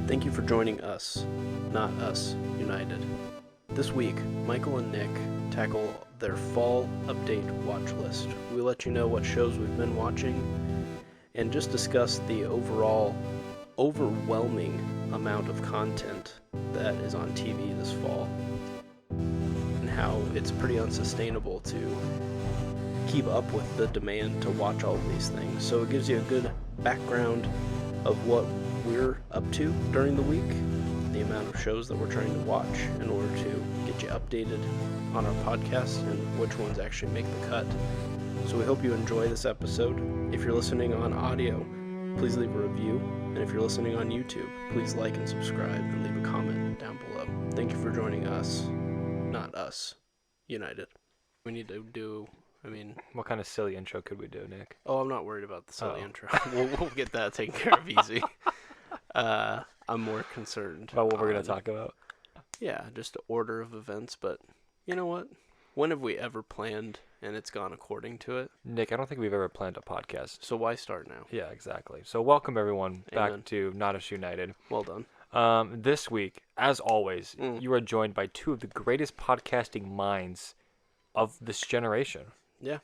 Thank you for joining us, not us, United. This week, Michael and Nick tackle their fall update watch list. We let you know what shows we've been watching and just discuss the overall overwhelming amount of content that is on TV this fall and how it's pretty unsustainable to keep up with the demand to watch all of these things. So it gives you a good background of what we're up to during the week, the amount of shows that we're trying to watch in order to get you updated on our podcast and which ones actually make the cut. So we hope you enjoy this episode. If you're listening on audio, please leave a review. And if you're listening on YouTube, please like and subscribe and leave a comment down below. Thank you for joining us, not us, United. We need to do, What kind of silly intro could we do, Nick? Oh, I'm not worried about the silly intro. We'll get that taken care of easy. I'm more concerned About what we're going to talk about? Yeah, just the order of events. But you know what? When have we ever planned and it's gone according to it? Nick, I don't think we've ever planned a podcast. So why start now? Yeah, exactly. So welcome, everyone, Amen. back to Not Us United. Well done. This week, as always, you are joined by two of the greatest podcasting minds of this generation. Yeah.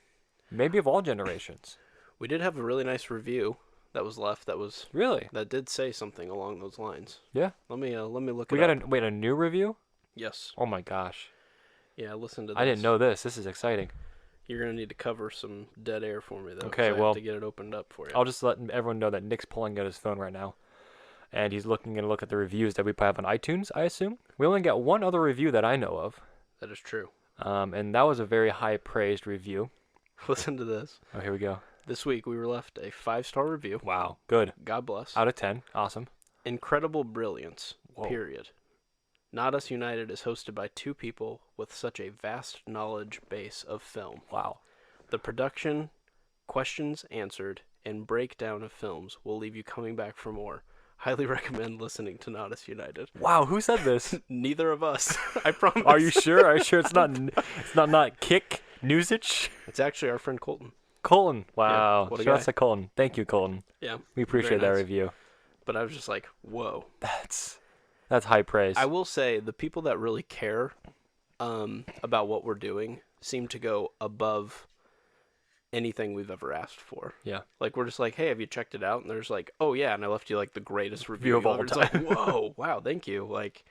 Maybe of all generations. We did have a really nice review that was left Really? that did say something along those lines. Yeah. Let me look We it got up. a new review? Yes. Oh my gosh. Yeah, listen to this. I didn't know this. This is exciting. You're going to need to cover some dead air for me, though. Okay, 'cause I well, have to get it opened up for you. I'll just let everyone know that Nick's pulling out his phone right now. And he's looking at the reviews that we have on iTunes, I assume. We only got one other review that I know of. That is true. And that was a very high-praised review. Listen to this. Oh, here we go. This week we were left a 5-star review. Wow. Good. God bless. Out of 10. Awesome. Incredible brilliance. Whoa. Period. Not Us United is hosted by two people with such a vast knowledge base of film. Wow. The production, questions answered, and breakdown of films will leave you coming back for more. Highly recommend listening to Not Us United. Wow, who said this? Neither of us. I promise. Are you sure? Are you sure it's not Kick Newsich? It's actually our friend Colton. Colton. Wow. what a Shout out guy. to Colton. Thank you, Colton. Yeah. We appreciate very that nice. review. But I was just like, whoa. That's high praise. I will say the people that really care about what we're doing seem to go above anything we've ever asked for. Yeah. Like, we're just like, hey, have you checked it out? And there's like, oh, yeah, and I left you, like, the greatest review of all ever. It's time. like, whoa, wow, thank you. Like,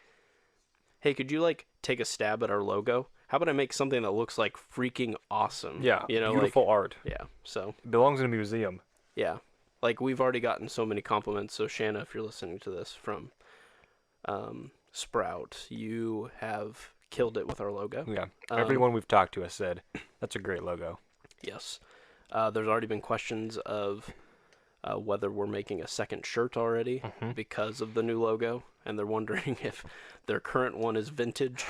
hey, could you, like, take a stab at our logo? How about I make something that looks, like, freaking awesome? Yeah. You know, beautiful art. Yeah, so, It belongs in a museum. yeah. Like, we've already gotten so many compliments. So, Shanna, if you're listening to this from Sprout, you have killed it with our logo. Yeah. Everyone we've talked to has said, that's a great logo. Yes. There's already been questions of whether we're making a second shirt already because of the new logo, and they're wondering if their current one is vintage.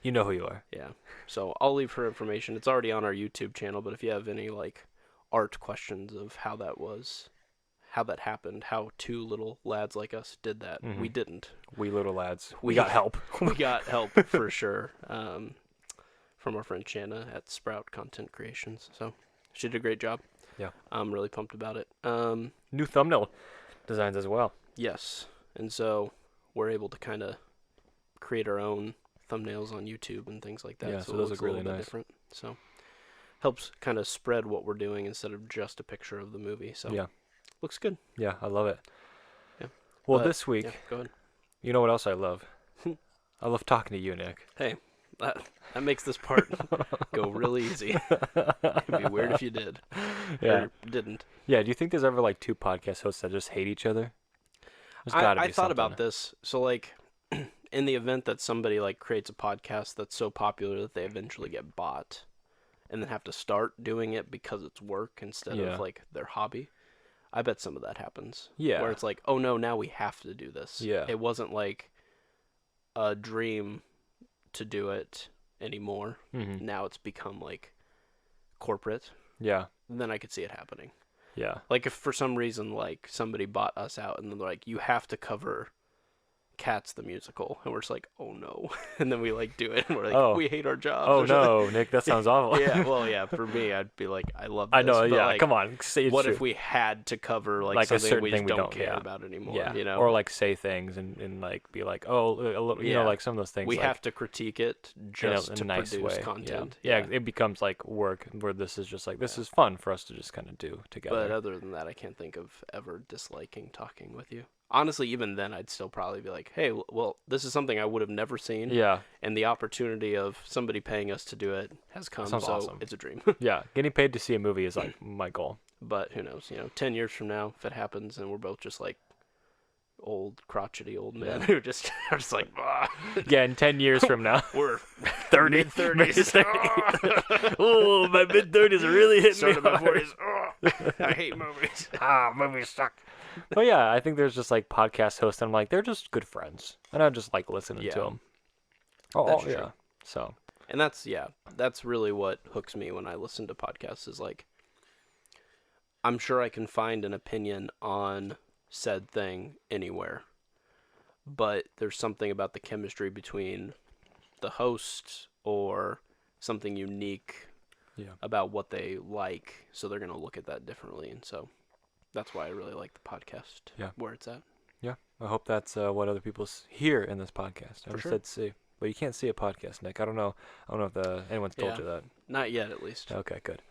You know who you are. Yeah. So I'll leave her information. It's already on our YouTube channel, but if you have any like art questions of how that happened, how two little lads like us did that, we didn't. We little lads. We got help. We got help for sure from our friend Shanna at Sprout Content Creations. So she did a great job. Yeah. I'm really pumped about it. New thumbnail designs as well. Yes. And so we're able to kind of create our own thumbnails on YouTube and things like that. Yeah, so it those looks look really a little bit nice. different. So helps kind of spread what we're doing instead of just a picture of the movie. So Yeah. looks good. Yeah, I love it. Yeah. Well, But, this week, yeah, go ahead. you know what else I love? I love talking to you, Nick. Hey, that makes this part go real easy. It'd be weird if you did. Yeah. Or didn't. Yeah, do you think there's ever like two podcast hosts that just hate each other? There's gotta I be thought about something. this. So, like, in the event that somebody, like, creates a podcast that's so popular that they eventually get bought and then have to start doing it because it's work instead Yeah. of, like, their hobby, I bet some of that happens. Yeah. Where it's like, oh, no, now we have to do this. Yeah. It wasn't, like, a dream to do it anymore. Mm-hmm. Now it's become, like, corporate. Yeah. Then I could see it happening. Yeah. Like, if for some reason, like, somebody bought us out and they're like, you have to cover Cats the musical, and we're just like, oh no, and then we like do it, and we're like, Oh. we hate our jobs. Oh or something. no, Nick, that sounds awful. Yeah, well, yeah. For me, I'd be like, I love this. I know. but Yeah, like, come on. Say it's what true. if we had to cover like Like a something certain we thing just we don't don't- care yeah. about anymore? Yeah. You know, Or like say things and like be like, oh, a little, you know, Yeah. like some of those things. we like, have to critique it just in to a nice produce way. content. Yeah. It becomes like work where this is just like this is fun for us to just kind of do together. But other than that, I can't think of ever disliking talking with you. Honestly, even then, I'd still probably be like, hey, well, this is something I would have never seen. yeah. And the opportunity of somebody paying us to do it has come, sounds so awesome. it's a dream. Yeah. Getting paid to see a movie is like my goal. But who knows? 10 years from now, if it happens and we're both just like old, crotchety old men who just are just like, ah. Yeah. In 10 years from now. We're 30. mid-30s. Oh, my mid-30s are really hitting Started me my hard. 40s. Oh, I hate movies. Movies suck. But yeah, I think there's just like podcast hosts, and I'm like, they're just good friends, and I just like listening to Yeah. them. Oh, That's yeah. true. So And that's really what hooks me when I listen to podcasts is like, I'm sure I can find an opinion on said thing anywhere, but there's something about the chemistry between the host or something unique about what they like, so they're going to look at that differently. And so that's why I really like the podcast where it's at. yeah, I hope that's what other people hear in this podcast. I For just sure. said see, but you can't see a podcast, Nick. I don't know if anyone's told Yeah. you that. Not yet, at least. Okay, good.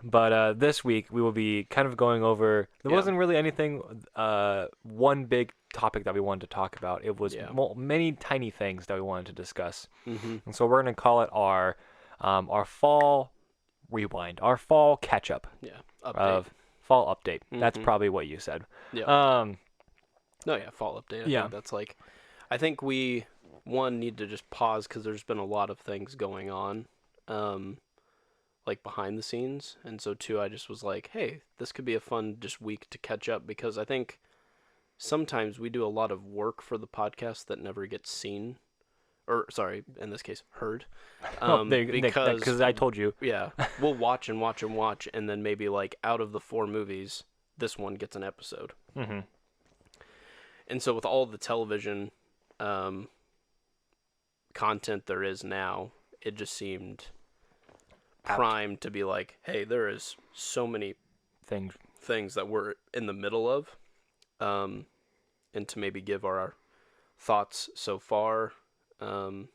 But this week we will be kind of going over. There wasn't really anything. One big topic that we wanted to talk about. It was many tiny things that we wanted to discuss, Mm-hmm. and so we're going to call it our fall rewind, our fall catch up Yeah. Update. of fall update. That's Mhm. probably what you said. Yeah. No, yeah, fall update. I Yeah. think that's like, I think we need to just pause because there's been a lot of things going on, like behind the scenes, and so two, I just was like, hey, this could be a fun just week to catch up because I think sometimes we do a lot of work for the podcast that never gets seen, or sorry, in this case, heard, Because I told you. yeah, we'll watch and watch and watch, and then maybe like out of the 4 movies, this one gets an episode. Mm-hmm. And so with all the television content there is now, it just seemed primed to be like, hey, there is so many things that we're in the middle of, and to maybe give our thoughts so far, and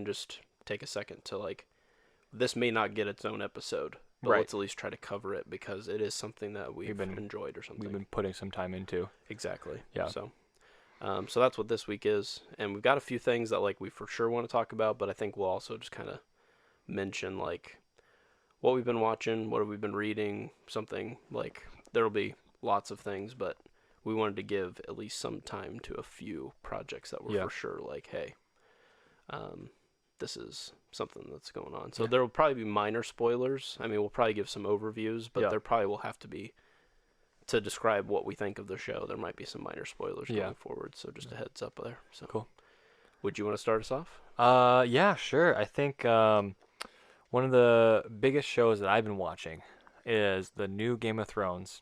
just take a second to like, this may not get its own episode, but let's at least try to cover it because it is something that we've enjoyed or something. We've been putting some time into. Exactly. Yeah. So that's what this week is, and we've got a few things that like we for sure want to talk about, but I think we'll also just kind of mention like what we've been watching, what have we been reading, something like there'll be lots of things, but we wanted to give at least some time to a few projects that were for sure like, hey, this is something that's going on. So there will probably be minor spoilers. I mean, we'll probably give some overviews, but there probably will have to be, to describe what we think of the show, there might be some minor spoilers going forward. So just a heads up there. So cool. Would you want to start us off? Yeah, sure. I think one of the biggest shows that I've been watching is the new Game of Thrones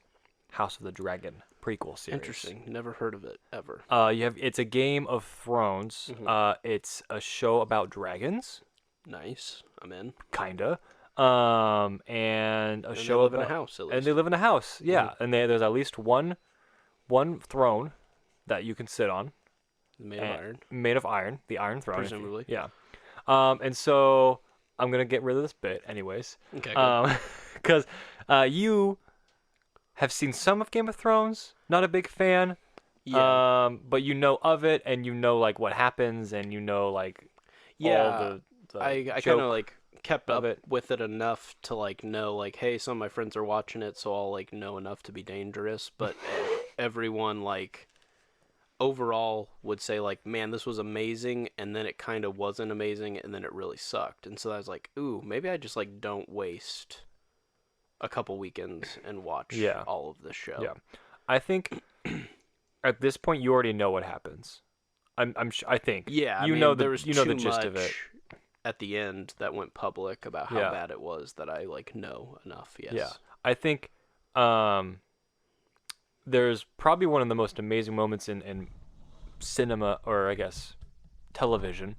House of the Dragon prequel series. Interesting. Never heard of it ever. It's a Game of Thrones. It's a show about dragons. Nice. I'm in. Kinda. And show they live about, in a house, at least. and they live in a house. Yeah, and there's at least one throne that you can sit on. Made of iron. Made of iron, the Iron Throne. Presumably. Yeah. And so I'm gonna get rid of this bit, anyways. Okay. Cool. Because you have seen some of Game of Thrones. Not a big fan. Yeah. But you know of it, and you know like what happens, and you know like all the I joke kind of like kept of up it. with it enough to like know like, hey, some of my friends are watching it, so I'll like know enough to be dangerous. But everyone like overall would say like, man, this was amazing, and then it kind of wasn't amazing, and then it really sucked. And so I was like, ooh, maybe I just like don't waste a couple weekends and watch all of this show. Yeah, I think at this point you already know what happens. I think. Yeah, you I mean, know there was the too gist of it. much at the end that went public about how bad it was that I like know enough. Yes. Yeah, I think there's probably one of the most amazing moments in cinema, or I guess television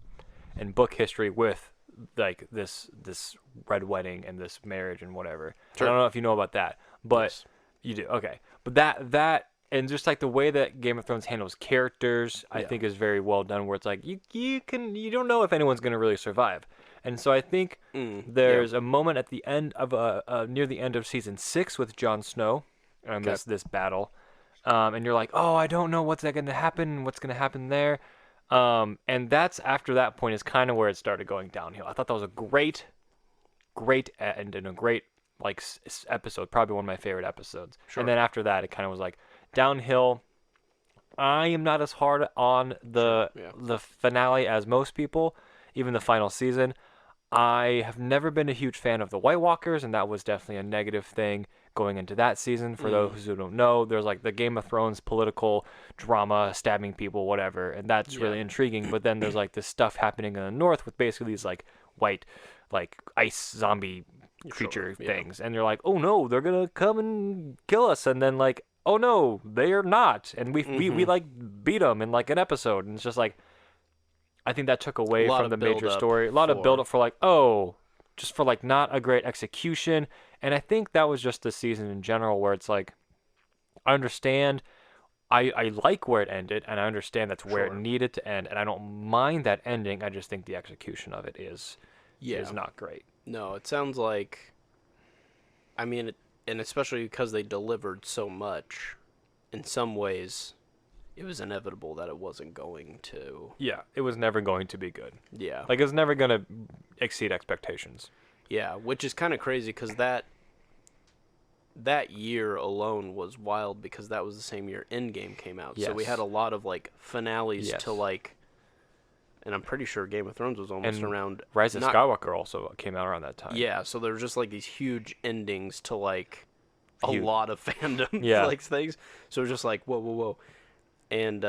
and book history with like this red wedding and this marriage and whatever. Sure. I don't know if you know about that, but Yes. you do. Okay. But that and just like the way that Game of Thrones handles characters, I Yeah. think is very well done, where it's like you don't know if anyone's going to really survive. And so I think there's a moment at the end of near the end of season 6 with Jon Snow, this battle, and you're like, oh, I don't know what's going to happen there, and that's after that point is kind of where it started going downhill. I thought that was a great end and a great like episode, probably one of my favorite episodes. Sure. And then after that, it kind of was like downhill. I am not as hard on the finale as most people, even the final season. I have never been a huge fan of the White Walkers, and that was definitely a negative thing going into that season. For those who don't know, there's like the Game of Thrones political drama, stabbing people, whatever, and that's really intriguing. But then there's like this stuff happening in the north with basically these like white, like ice zombie creature things, and you're like, oh no, they're gonna come and kill us, and then like, oh no, they are not, and we like beat them in like an episode, and it's just like, I think that took away from the major story. A lot of build up for like, oh, just for like not a great execution. And I think that was just the season in general where it's like, I understand, I like where it ended, and I understand that's where it needed to end, and I don't mind that ending. I just think the execution of it is not great. No, it sounds like, I mean, and especially because they delivered so much, in some ways, it was inevitable that it wasn't going to. Yeah, it was never going to be good. Yeah. Like, it was never going to exceed expectations. Yeah, which is kind of crazy because that year alone was wild because that was the same year Endgame came out. Yes. So we had a lot of, like, finales to, like, and I'm pretty sure Game of Thrones was almost around. Rise of Skywalker also came out around that time. Yeah, so there was just, like, these huge endings to, like, a lot of fandom like things. So it was just like, whoa. And,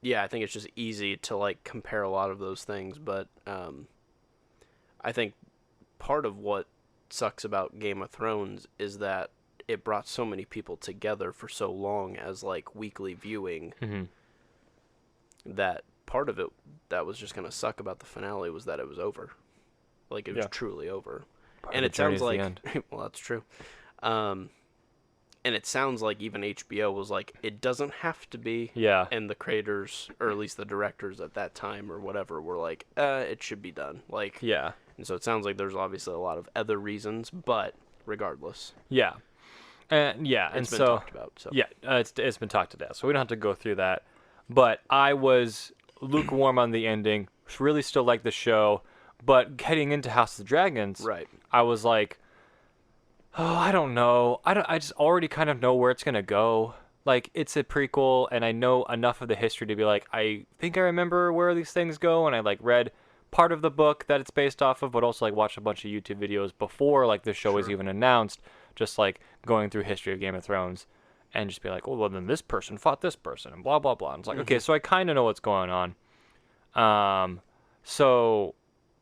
yeah, I think it's just easy to, like, compare a lot of those things. But I think part of what sucks about Game of Thrones is that it brought so many people together for so long as, like, weekly viewing that part of it that was just going to suck about the finale was that it was over. Like, it was truly over. And it sounds like, well, that's true. And it sounds like even HBO was like, it doesn't have to be. Yeah. And the creators, or at least the directors at that time or whatever, were like, it should be done. Like, yeah. And so it sounds like there's obviously a lot of other reasons, but regardless. Yeah. And it's been talked about. So. Yeah, it's been talked to death, so we don't have to go through that. But I was lukewarm on the ending. Really still like the show, but heading into House of the Dragons, right? I was like, oh, I don't know. I just already kind of know where it's gonna go. Like, it's a prequel, and I know enough of the history to be like, I think I remember where these things go, and I like read part of the book that it's based off of, but also like watched a bunch of YouTube videos before like the show was even announced, just like going through history of Game of Thrones, and just be like, oh, well, then this person fought this person, and blah blah blah. And it's like, okay, so I kind of know what's going on. So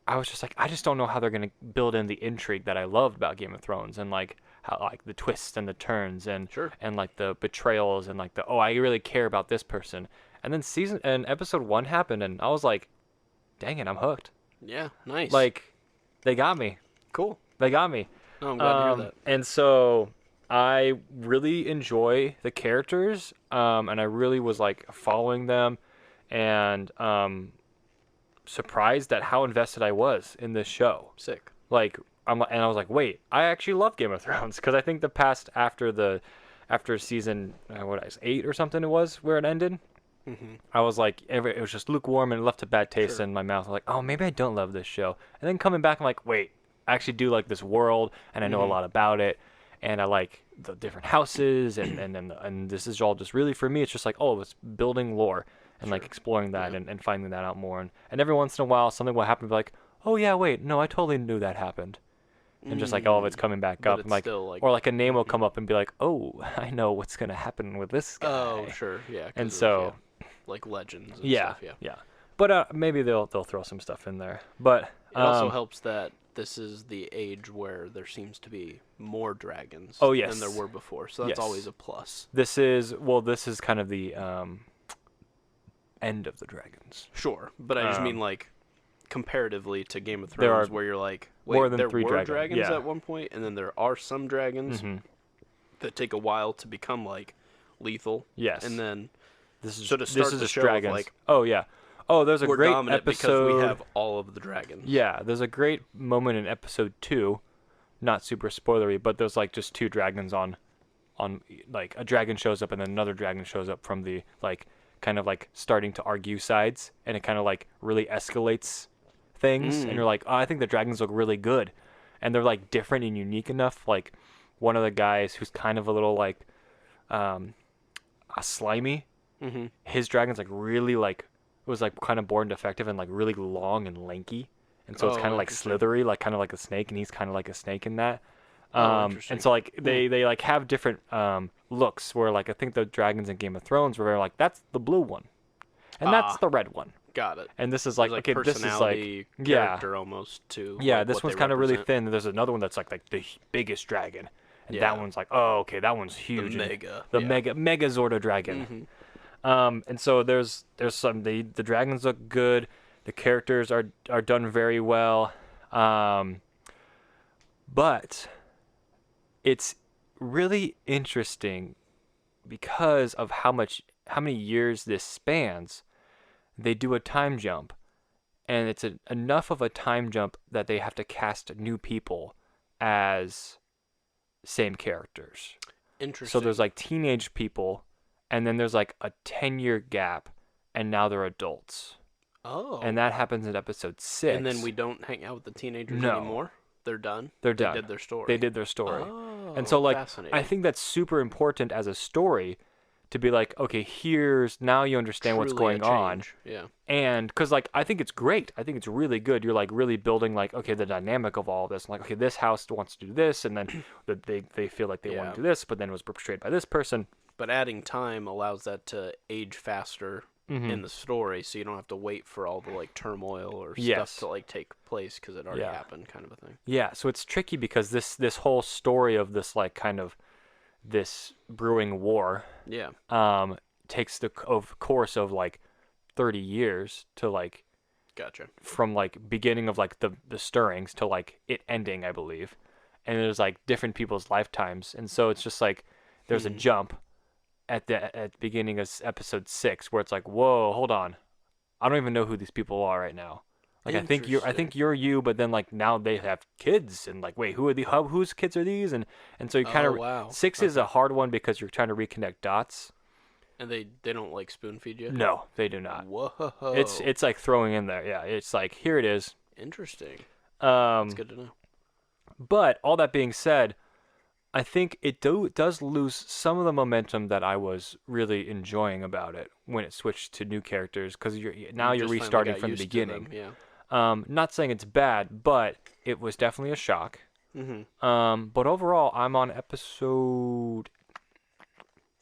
I was just like, I just don't know how they're gonna build in the intrigue that I loved about Game of Thrones, and like how like the twists and the turns and like the betrayals and like the, oh, I really care about this person. And then episode 1 happened, and I was like, dang it, I'm hooked. Yeah, nice. Like, they got me. Cool. They got me. Oh, I'm glad to hear that. And so I really enjoy the characters, and I really was like following them, and surprised at how invested I was in this show. Sick. Like, I was like, wait, I actually love Game of Thrones, because I think the past after season 8 or something it was where it ended. I was like, it was just lukewarm and it left a bad taste in my mouth. I'm like, oh, maybe I don't love this show. And then coming back, I'm like, wait, I actually do like this world, and I know a lot about it, and I like the different houses, and this is all just really, for me, it's just like, oh, it's building lore and like exploring that and finding that out more. And every once in a while, something will happen, be like, oh yeah, wait, no, I totally knew that happened. And just like all of it's coming back up, I'm like, or like a name will come up and be like, oh, I know what's gonna happen with this guy. Oh, sure, yeah. And so, like legends. And yeah, stuff, yeah. But maybe they'll throw some stuff in there. But it also helps that this is the age where there seems to be more dragons than there were before. So that's always a plus. This is kind of the end of the dragons. Sure, but I just mean like comparatively to Game of There Thrones, are where you're like, more wait, than there 3 were dragons yeah. at one point, and then there are some dragons that take a while to become like lethal. Yes. And then this is so to start the just show dragons. like, oh yeah. Oh, there's a we're great dominant episode because we have all of the dragons. Yeah, there's a great moment in episode 2, not super spoilery, but there's like just 2 dragons on like a dragon shows up and then another dragon shows up from the like kind of like starting to argue sides, and it kind of like really escalates things, and you're like, oh, I think the dragons look really good, and they're like different and unique enough. Like one of the guys who's kind of a little like a slimy, his dragon's like really like it was like kind of born defective and like really long and lanky, and so it's kind of like slithery, like kind of like a snake, and he's kind of like a snake in that. And so like they like have different looks where like I think the dragons in Game of Thrones were very like that's the blue one, and that's the red one. Got it. And this is like okay, this is like character almost too. Yeah, like this one's kind of really thin. And there's another one that's like the biggest dragon, and that one's like oh okay, that one's huge. The mega Zorda dragon. And so there's some the dragons look good, the characters are done very well, but it's really interesting because of how many years this spans. They do a time jump, and it's enough of a time jump that they have to cast new people as same characters. Interesting. So there's like teenage people, and then there's like a 10-year gap, and now they're adults. Oh. And that happens in episode 6. And then we don't hang out with the teenagers anymore? They're done? They're done. They did their story. They did their story. Oh, and so like fascinating. I think that's super important as a story to be like, okay, here's now you understand Truly what's going on. Yeah. And because like I think it's great. I think it's really good. You're like really building like okay the dynamic of all of this. Like okay this house wants to do this, and then they feel like they want to do this, but then it was portrayed by this person. But adding time allows that to age faster in the story, so you don't have to wait for all the like turmoil or stuff to like take place because it already happened, kind of a thing. Yeah, so it's tricky because this whole story of this like kind of this brewing war, takes the course of like 30 years to like, from like beginning of like the stirrings to like it ending, I believe, and there's like different people's lifetimes, and so it's just like there's a jump at the beginning of episode 6 where it's like, whoa, hold on, I don't even know who these people are right now. Like I think you're you, but then like now they have kids, and like wait, whose kids are these? And so you kind of 6 is a hard one because you're trying to reconnect dots. And they don't like spoon feed you? No, they do not. Whoa. It's like throwing in there. Yeah, it's like here it is. Interesting. That's good to know. But all that being said, I think it does lose some of the momentum that I was really enjoying about it when it switched to new characters, because you're restarting from the beginning. Not saying it's bad, but it was definitely a shock. But overall, I'm on episode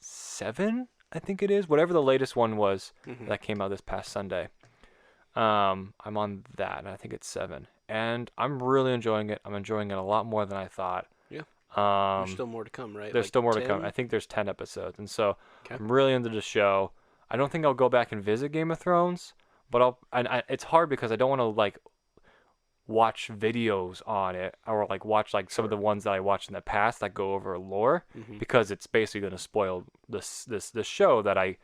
7, I think it is, whatever the latest one was that came out this past Sunday. I'm on that, and I think it's 7, and I'm really enjoying it. I'm enjoying it a lot more than I thought. There's still more to come, right? There's like still more 10? to come. I think there's 10 episodes, and so I'm really into the show. I don't think I'll go back and visit Game of Thrones, but it's hard because I don't want to like watch videos on it or like watch like some of the ones that I watched in the past that go over lore, because it's basically going to spoil this show that I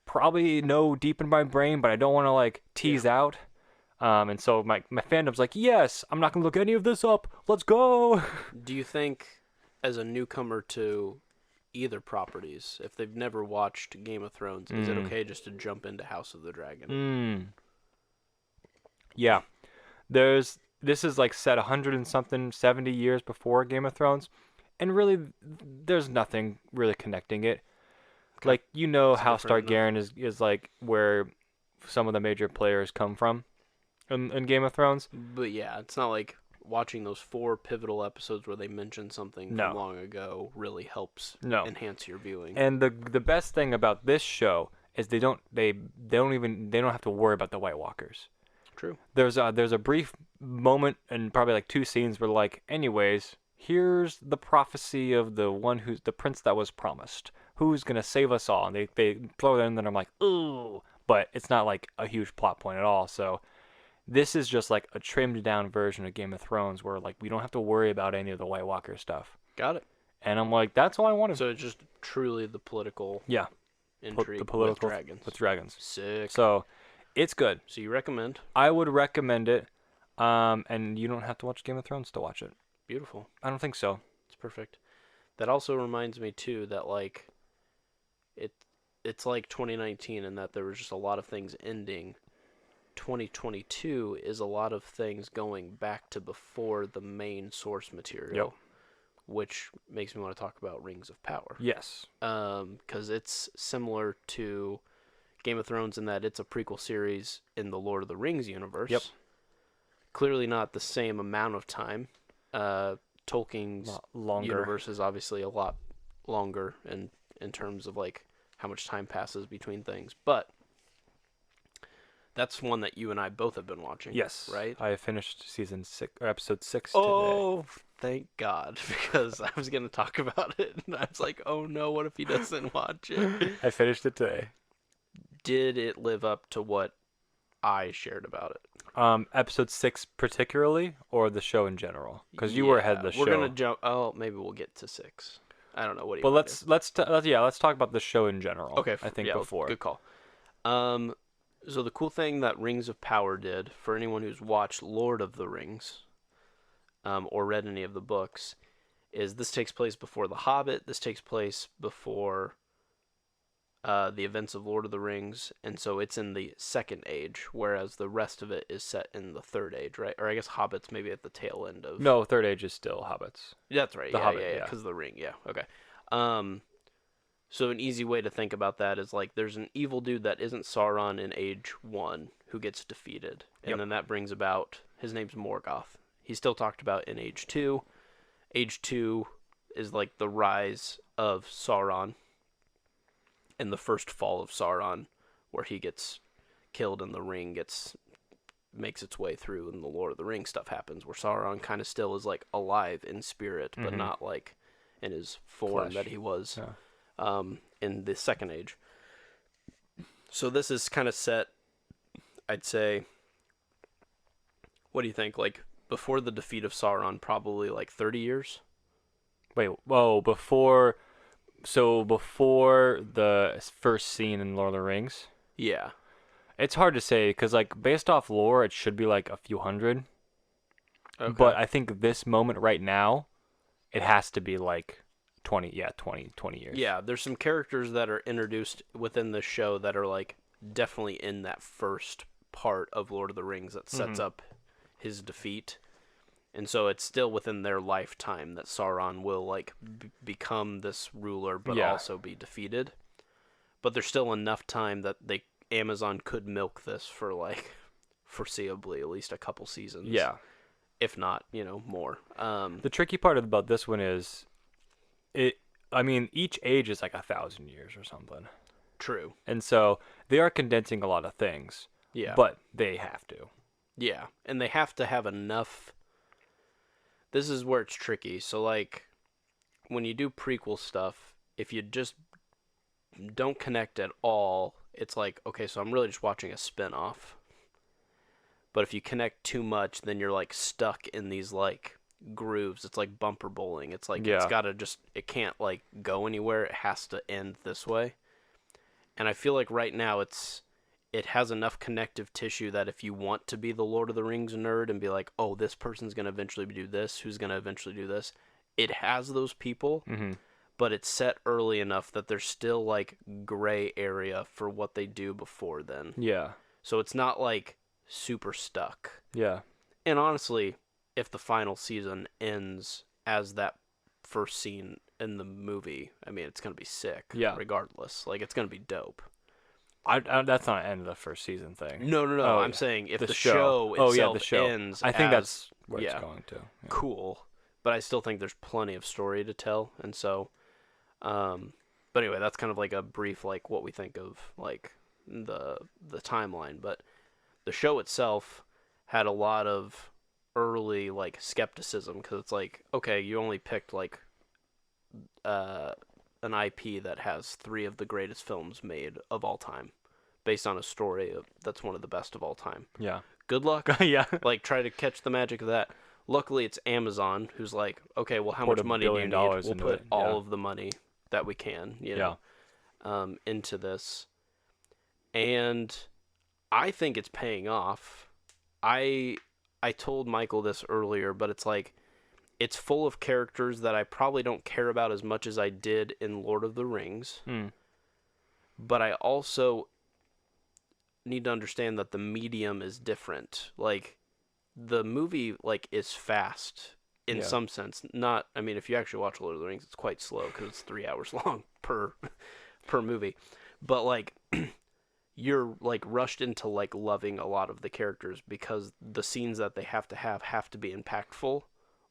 probably know deep in my brain, but I don't want to like tease out. And so my fandom's like, yes, I'm not going to look any of this up. Let's go. Do you think, as a newcomer to either properties, if they've never watched Game of Thrones, is it okay just to jump into House of the Dragon? Yeah. This is like set 100 and something, 70 years before Game of Thrones. And really, there's nothing really connecting it. Okay. Like, House Targaryen is like where some of the major players come from in Game of Thrones. But yeah, it's not like watching those 4 pivotal episodes where they mention something from long ago really helps enhance your viewing. And the best thing about this show is they don't have to worry about the White Walkers. True. There's a brief moment and probably like 2 scenes where like, anyways, here's the prophecy of the prince that was promised, who's gonna save us all, and they throw it in, and I'm like, ooh, but it's not like a huge plot point at all. So this is just like a trimmed down version of Game of Thrones where like we don't have to worry about any of the White Walker stuff. Got it. And I'm like, that's all I wanted. So it's just truly the political intrigue the political with dragons. Sick. So it's good. So you recommend? I would recommend it. And you don't have to watch Game of Thrones to watch it. Beautiful. I don't think so. It's perfect. That also reminds me too that like it's like 2019 in that there was just a lot of things ending. 2022 is a lot of things going back to before the main source material, which makes me want to talk about Rings of Power. Yes. Because it's similar to Game of Thrones in that it's a prequel series in the Lord of the Rings universe. Yep. Clearly not the same amount of time. Tolkien's universe is obviously a lot longer in terms of like how much time passes between things, but that's one that you and I both have been watching. Yes. Right? I finished episode 6 today. Thank God, because I was going to talk about it, and I was like, oh no, what if he doesn't watch it? I finished it today. Did it live up to what I shared about it? Episode 6 particularly, or the show in general? Because you were ahead of the show. We're gonna jump. Oh, maybe we'll get to 6. I don't know. What do you? But want let's talk about the show in general. Okay. I think before. Good call. So the cool thing that Rings of Power did for anyone who's watched Lord of the Rings, or read any of the books, is this takes place before The Hobbit. This takes place before the events of Lord of the Rings, and so it's in the Second Age, whereas the rest of it is set in the Third Age, right? Or I guess Hobbit's maybe at the tail end of... No, Third Age is still Hobbits. That's right. The Yeah, Hobbit, yeah, because of the ring. Yeah, okay. So an easy way to think about that is like there's an evil dude that isn't Sauron in Age 1 who gets defeated, and then that brings about... His name's Morgoth. He's still talked about in Age 2. Age 2 is like the rise of Sauron, in the first fall of Sauron, where he gets killed and the ring makes its way through, and the Lord of the Rings stuff happens, where Sauron kind of still is like alive in spirit, but not like in his form that he was in the Second Age. So this is kind of set, I'd say, what do you think, like before the defeat of Sauron, probably like 30 years? Wait, whoa, before the first scene in Lord of the Rings? Yeah. It's hard to say, because, like, based off lore, it should be, like, a few hundred. Okay. But I think this moment right now, it has to be, like, 20 years. Yeah, there's some characters that are introduced within the show that are, like, definitely in that first part of Lord of the Rings that sets up his defeat. And so it's still within their lifetime that Sauron will, like, become this ruler, but also be defeated. But there's still enough time that Amazon could milk this for, like, foreseeably at least a couple seasons. Yeah. If not, more. The tricky part about this one is, each age is like 1,000 years or something. True. And so they are condensing a lot of things. Yeah. But they have to. Yeah. And they have to have enough... This is where it's tricky. So, like, when you do prequel stuff, if you just don't connect at all, it's like, okay, so I'm really just watching a spin-off. But if you connect too much, then you're, like, stuck in these, like, grooves. It's like bumper bowling. It's like, it's gotta just, it can't, like, go anywhere. It has to end this way. And I feel like right now it has enough connective tissue that if you want to be the Lord of the Rings nerd and be like, oh, this person's going to eventually do this, who's going to eventually do this, it has those people, but it's set early enough that there's still, like, gray area for what they do before then. Yeah. So it's not, like, super stuck. Yeah. And honestly, if the final season ends as that first scene in the movie, I mean, it's going to be sick. Yeah. Regardless. Like, it's going to be dope. That's not end of the first season thing. No. Oh, I'm saying if the show itself ends, I think that's where it's going to. Yeah. Cool, but I still think there's plenty of story to tell, and so, but anyway, that's kind of like a brief, like, what we think of, like, the timeline. But the show itself had a lot of early, like, skepticism because it's like, okay, you only picked, like, an IP that has 3 of the greatest films made of all time. based on a story that's one of the best of all time. Yeah. Good luck. Yeah. Like, try to catch the magic of that. Luckily, it's Amazon who's like, okay, well, how Poured much $1 money do you billion need? We'll into put it. all Yeah. of the money that we can, Yeah. into this. And I think it's paying off. I told Michael this earlier, but it's like, it's full of characters that I probably don't care about as much as I did in Lord of the Rings. But I also need to understand that the medium is different. Like, the movie, like, is fast in some sense. Not, I mean, if you actually watch Lord of the Rings, it's quite slow because it's 3 hours long per movie. But, like, you're, like, rushed into, like, loving a lot of the characters because the scenes that they have to be impactful,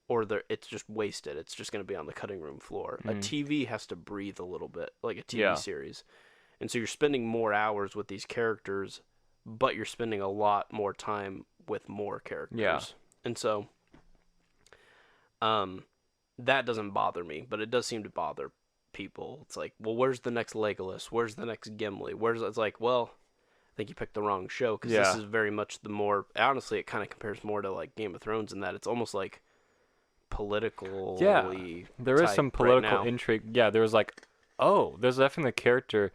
or it's just wasted. It's just going to be on the cutting room floor. A TV has to breathe a little bit, like a TV series. And so you're spending more hours with these characters, but you're spending a lot more time with more characters. Yeah. And so that doesn't bother me, but it does seem to bother people. It's like, well, where's the next Legolas? Where's the next Gimli? It's like, well, I think you picked the wrong show because this is very much the more, honestly, it kind of compares more to like Game of Thrones in that it's almost like political. There is some political intrigue. Yeah, there was like, there's definitely a character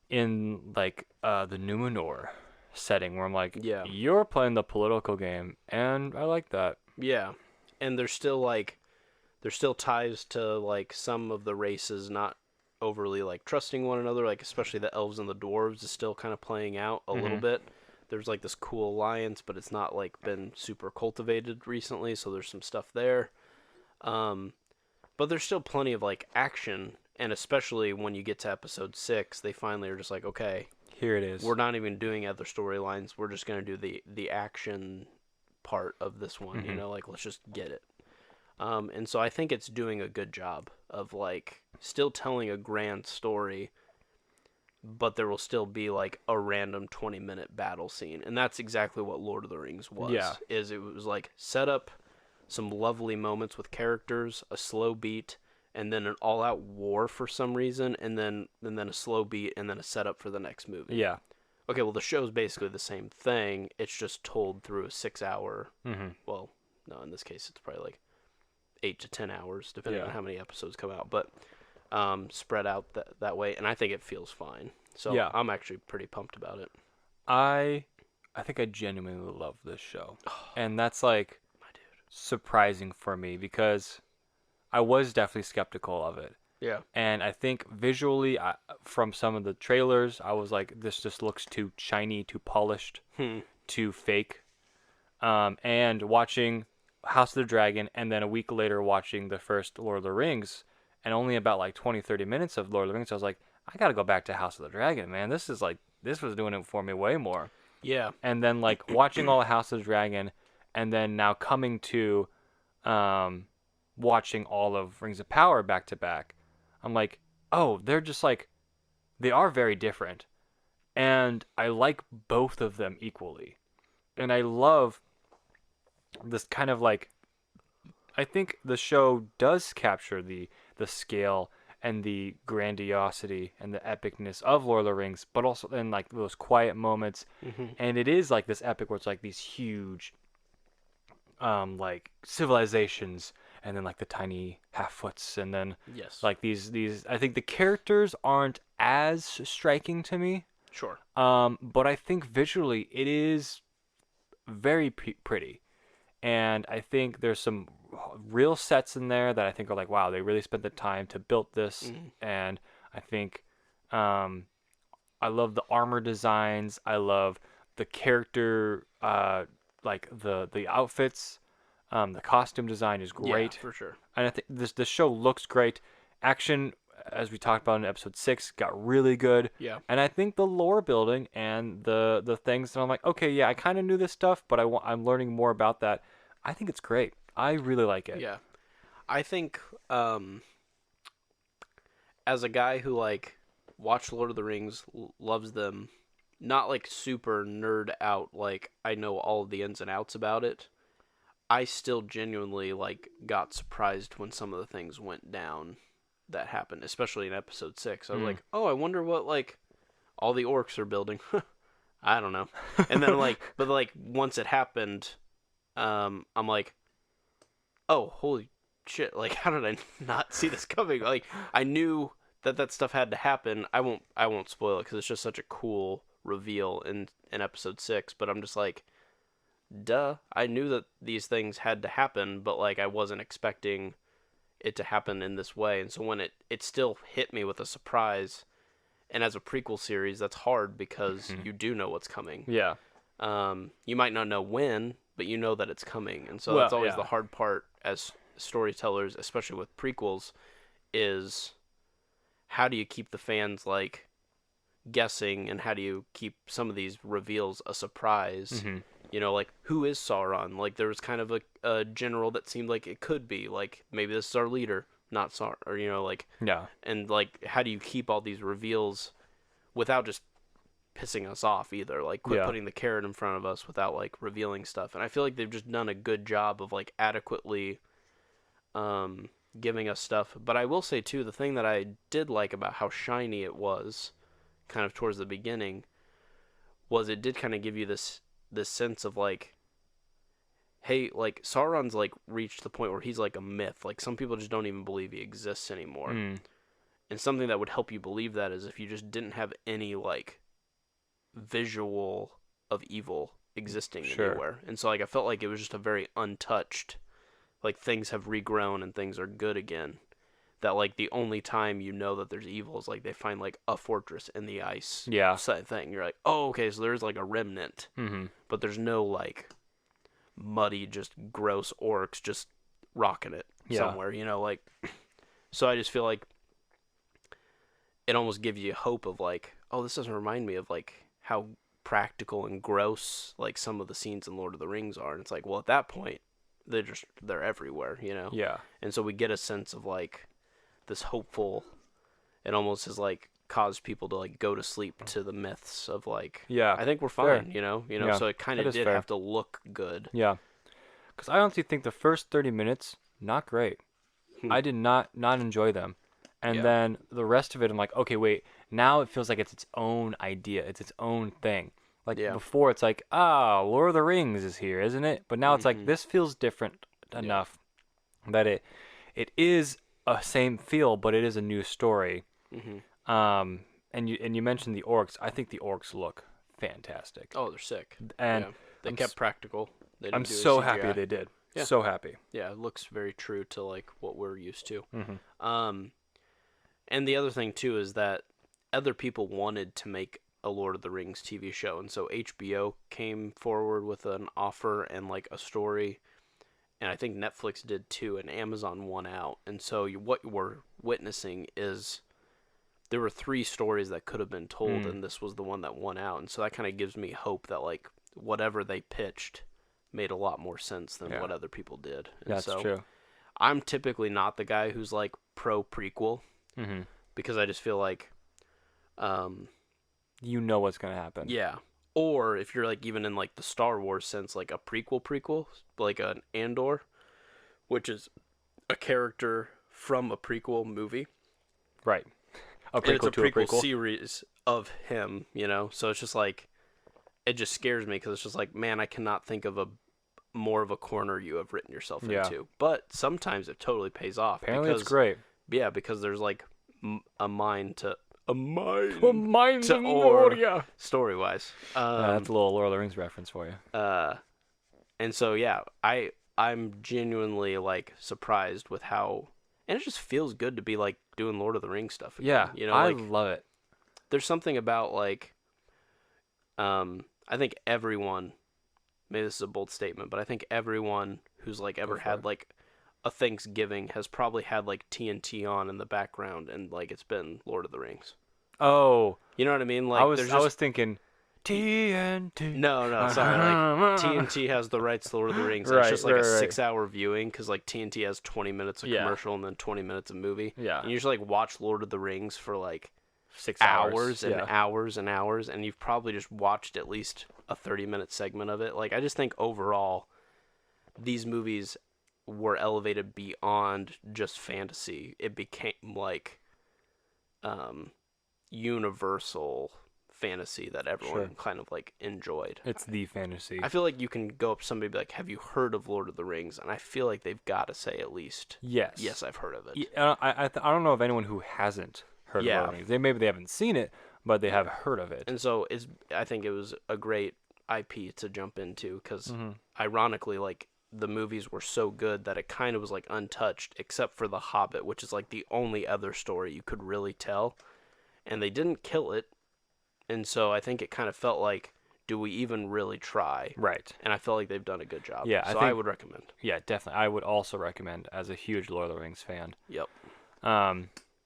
in like the Numenor setting where I'm like, you're playing the political game, and I like that. Yeah, and there's still ties to like some of the races not overly like trusting one another, like especially the elves and the dwarves is still kind of playing out a little bit. There's like this cool alliance, but it's not like been super cultivated recently, so there's some stuff there. But there's still plenty of like action, and especially when you get to episode 6, they finally are just like, okay, here it is. We're not even doing other storylines. We're just gonna do the action part of this one. You know, like let's just get it. And so I think it's doing a good job of like still telling a grand story, but there will still be like a random 20-minute battle scene, and that's exactly what Lord of the Rings was. Yeah. It was like set up some lovely moments with characters, a slow beat, and then an all-out war for some reason, and then a slow beat, and then a setup for the next movie. Yeah. Okay, well the show's basically the same thing. It's just told through a 6-hour. Well, no, in this case it's probably like 8 to 10 hours, depending on how many episodes come out, but spread out that way, and I think it feels fine. So I'm actually pretty pumped about it. I think I genuinely love this show, and that's like surprising for me because I was definitely skeptical of it. Yeah. And I think visually, from some of the trailers, I was like, this just looks too shiny, too polished, too fake. And watching House of the Dragon, and then a week later watching the first Lord of the Rings, and only about like 20-30 minutes of Lord of the Rings, I was like, I gotta go back to House of the Dragon, man. This was doing it for me way more. Yeah. And then like watching all of House of the Dragon, and then now coming to watching all of Rings of Power back to back, I'm like, oh, they're just like, they are very different. And I like both of them equally. And I love this kind of like, I think the show does capture the scale and the grandiosity and the epicness of Lord of the Rings, but also in like those quiet moments. And it is like this epic where it's like these huge like civilizations, and then like the tiny half-foots, and then like these I think the characters aren't as striking to me. Sure. But I think visually it is very pretty. And I think there's some real sets in there that I think are like, wow, they really spent the time to build this. And I think I love the armor designs. I love the character, like the outfits. The costume design is great. Yeah, for sure. And I think this show looks great. Action, as we talked about in episode 6, got really good. Yeah. And I think the lore building and the things that I'm like, okay, yeah, I kind of knew this stuff, but I'm learning more about that. I think it's great. I really like it. Yeah. I think as a guy who like watched Lord of the Rings, loves them, not like super nerd out, like I know all of the ins and outs about it, I still genuinely like got surprised when some of the things went down that happened, especially in episode 6. I was like, oh, I wonder all the orcs are building. I don't know. And then but once it happened, I'm like, oh, holy shit! Like, how did I not see this coming? Like, I knew that stuff had to happen. I won't spoil it because it's just such a cool reveal in episode 6. But I'm just like, duh! I knew that these things had to happen, but like I wasn't expecting it to happen in this way. And so when it still hit me with a surprise. And as a prequel series, that's hard because you do know what's coming. Yeah. You might not know when, but you know that it's coming. And so that's always the hard part as storytellers, especially with prequels, is how do you keep the fans, like, guessing, and how do you keep some of these reveals a surprise? Mm-hmm. You know, like, who is Sauron? Like, there was kind of a general that seemed like it could be. Like, maybe this is our leader. Not Sauron, or like, yeah, and like, how do you keep all these reveals without just pissing us off either? Like, quit putting the carrot in front of us without like revealing stuff. And I feel like they've just done a good job of like adequately giving us stuff. But I will say too, the thing that I did like about how shiny it was, kind of towards the beginning, was it did kind of give you this sense of like, hey, like, Sauron's, like, reached the point where he's, like, a myth. Like, some people just don't even believe he exists anymore. Mm. And something that would help you believe that is if you just didn't have any, like, visual of evil existing anywhere. And so, like, I felt like it was just a very untouched, like, things have regrown and things are good again. That, like, the only time you know that there's evil is, like, they find, like, a fortress in the ice. Yeah. Thing. You're like, oh, okay, so there's, like, a remnant. Mm-hmm. But there's no, like, muddy, just gross orcs just rocking it somewhere, you know, like. So I just feel like it almost gives you hope of like, oh, this doesn't remind me of like how practical and gross like some of the scenes in Lord of the Rings are. And it's like, well, at that point they're everywhere, you know. Yeah. And so we get a sense of like this hopeful, it almost has like caused people to like go to sleep to the myths of like, I think we're fine, fair. you know. So it kind of did have to look good. Yeah, because I honestly think the first 30 minutes not great. I did not enjoy them, and then the rest of it, I'm like, okay, wait, now it feels like it's its own idea, it's its own thing. Like before, it's like, Lord of the Rings is here, isn't it? But now it's like this feels different enough that it is a same feel, but it is a new story. Mm-hmm. And you mentioned the orcs. I think the orcs look fantastic. Oh, they're sick. And they kept practical. I'm so happy they did. Yeah. So happy. Yeah, it looks very true to like what we're used to. Mm-hmm. And the other thing too is that other people wanted to make a Lord of the Rings TV show, and so HBO came forward with an offer and like a story, and I think Netflix did too, and Amazon won out. And so what we're witnessing is there were 3 stories that could have been told, and this was the one that won out. And so that kind of gives me hope that like whatever they pitched made a lot more sense than what other people did. And That's true. I'm typically not the guy who's like pro prequel, because I just feel like you know what's gonna happen. Yeah. Or if you're like even in like the Star Wars sense, like a prequel, like an Andor, which is a character from a prequel movie. Right. And it's a prequel series of him, you know? So it's just like, it just scares me because it's just like, man, I cannot think of a more of a corner you have written yourself into. But sometimes it totally pays off. Apparently it's great. Yeah, because there's like a mind to or story-wise. That's a little Lord of the Rings reference for you. And so, yeah, I'm genuinely like surprised with how, and it just feels good to be like doing Lord of the Rings stuff again. Yeah, you know, I like, love it. There's something about like, I think everyone, maybe this is a bold statement, but I think everyone who's like ever had like a Thanksgiving has probably had like TNT on in the background, and like it's been Lord of the Rings. Oh, you know what I mean? Like I was thinking TNT. No, sorry. Like TNT has the rights to Lord of the Rings. It's just like a 6-hour viewing because like TNT has 20 minutes of commercial and then 20 minutes of movie. Yeah, and you just like watch Lord of the Rings for like 6 hours and hours and hours, and you've probably just watched at least a 30-minute segment of it. Like, I just think overall, these movies were elevated beyond just fantasy. It became like universal fantasy that everyone kind of like enjoyed. It's the fantasy. I feel like you can go up to somebody and be like, "Have you heard of Lord of the Rings?" And I feel like they've got to say at least, "Yes, I've heard of it." I don't know of anyone who hasn't heard of Lord of the Rings. Maybe they haven't seen it, but they have heard of it. And so I think it was a great IP to jump into because, ironically, like the movies were so good that it kind of was like untouched, except for The Hobbit, which is like the only other story you could really tell, and they didn't kill it. And so I think it kind of felt like, do we even really try? Right. And I felt like they've done a good job. Yeah, I would recommend. Yeah, definitely. I would also recommend as a huge Lord of the Rings fan. Yep.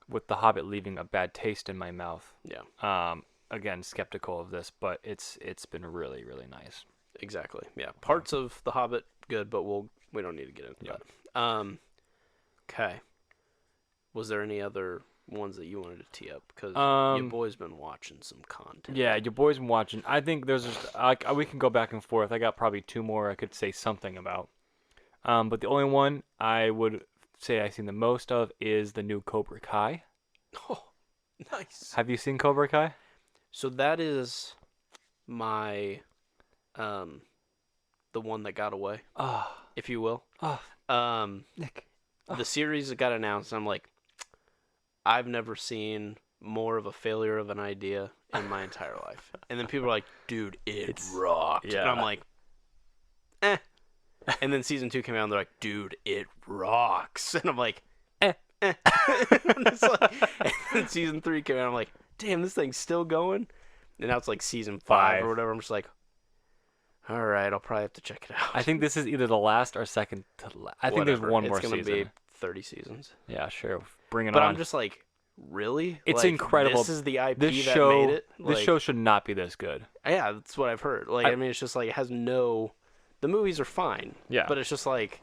With The Hobbit leaving a bad taste in my mouth. Yeah. Again, skeptical of this, but it's been really, really nice. Exactly. Yeah. Parts of The Hobbit good, but we don't need to get into that. Okay. Was there any other ones that you wanted to tee up? Because your boy's been watching some content. Yeah, your boy's been watching. I think there's just we can go back and forth. I got probably two more I could say something about. But the only one I would say I've seen the most of is the new Cobra Kai. Oh, nice. Have you seen Cobra Kai? So that is my the one that got away, if you will. Nick. The series that got announced, I'm like, I've never seen more of a failure of an idea in my entire life. And then people are like, dude, it's rocked. Yeah. And I'm like, eh. And then season 2 came out and they're like, dude, it rocks. And I'm like, eh. And then season 3 came out and I'm like, damn, this thing's still going? And now it's like season 5 or whatever. I'm just like, all right, I'll probably have to check it out. I think this is either the last or second to last. I think there's one more season. It's going to be 30 seasons. Yeah, sure. Bring it on. But I'm just like, really? It's like, incredible. This is the IP this that show, made it? This show should not be this good. Yeah, that's what I've heard. Like, I mean, it's just like, it has no... The movies are fine. Yeah. But it's just like,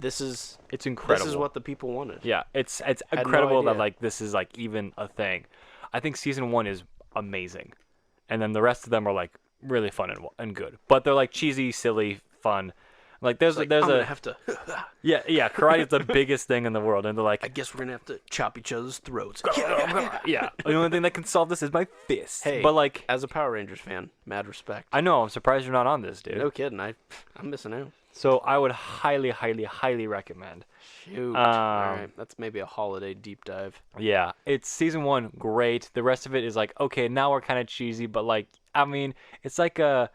it's incredible. This is what the people wanted. Yeah, it's incredible that like this is like even a thing. I think season 1 is amazing, and then the rest of them are like really fun and good. But they're like cheesy, silly, fun. Like there's I'm gonna have to. yeah, karate is the biggest thing in the world, and they're like, I guess we're gonna have to chop each other's throats. Yeah. The only thing that can solve this is my fist. Hey, but like as a Power Rangers fan, mad respect. I know. I'm surprised you're not on this, dude. No kidding. I'm missing out. So I would highly, highly, highly recommend. Shoot. All right. That's maybe a holiday deep dive. Yeah. It's season 1, great. The rest of it is like, okay, now we're kind of cheesy, but like, I mean, it's like a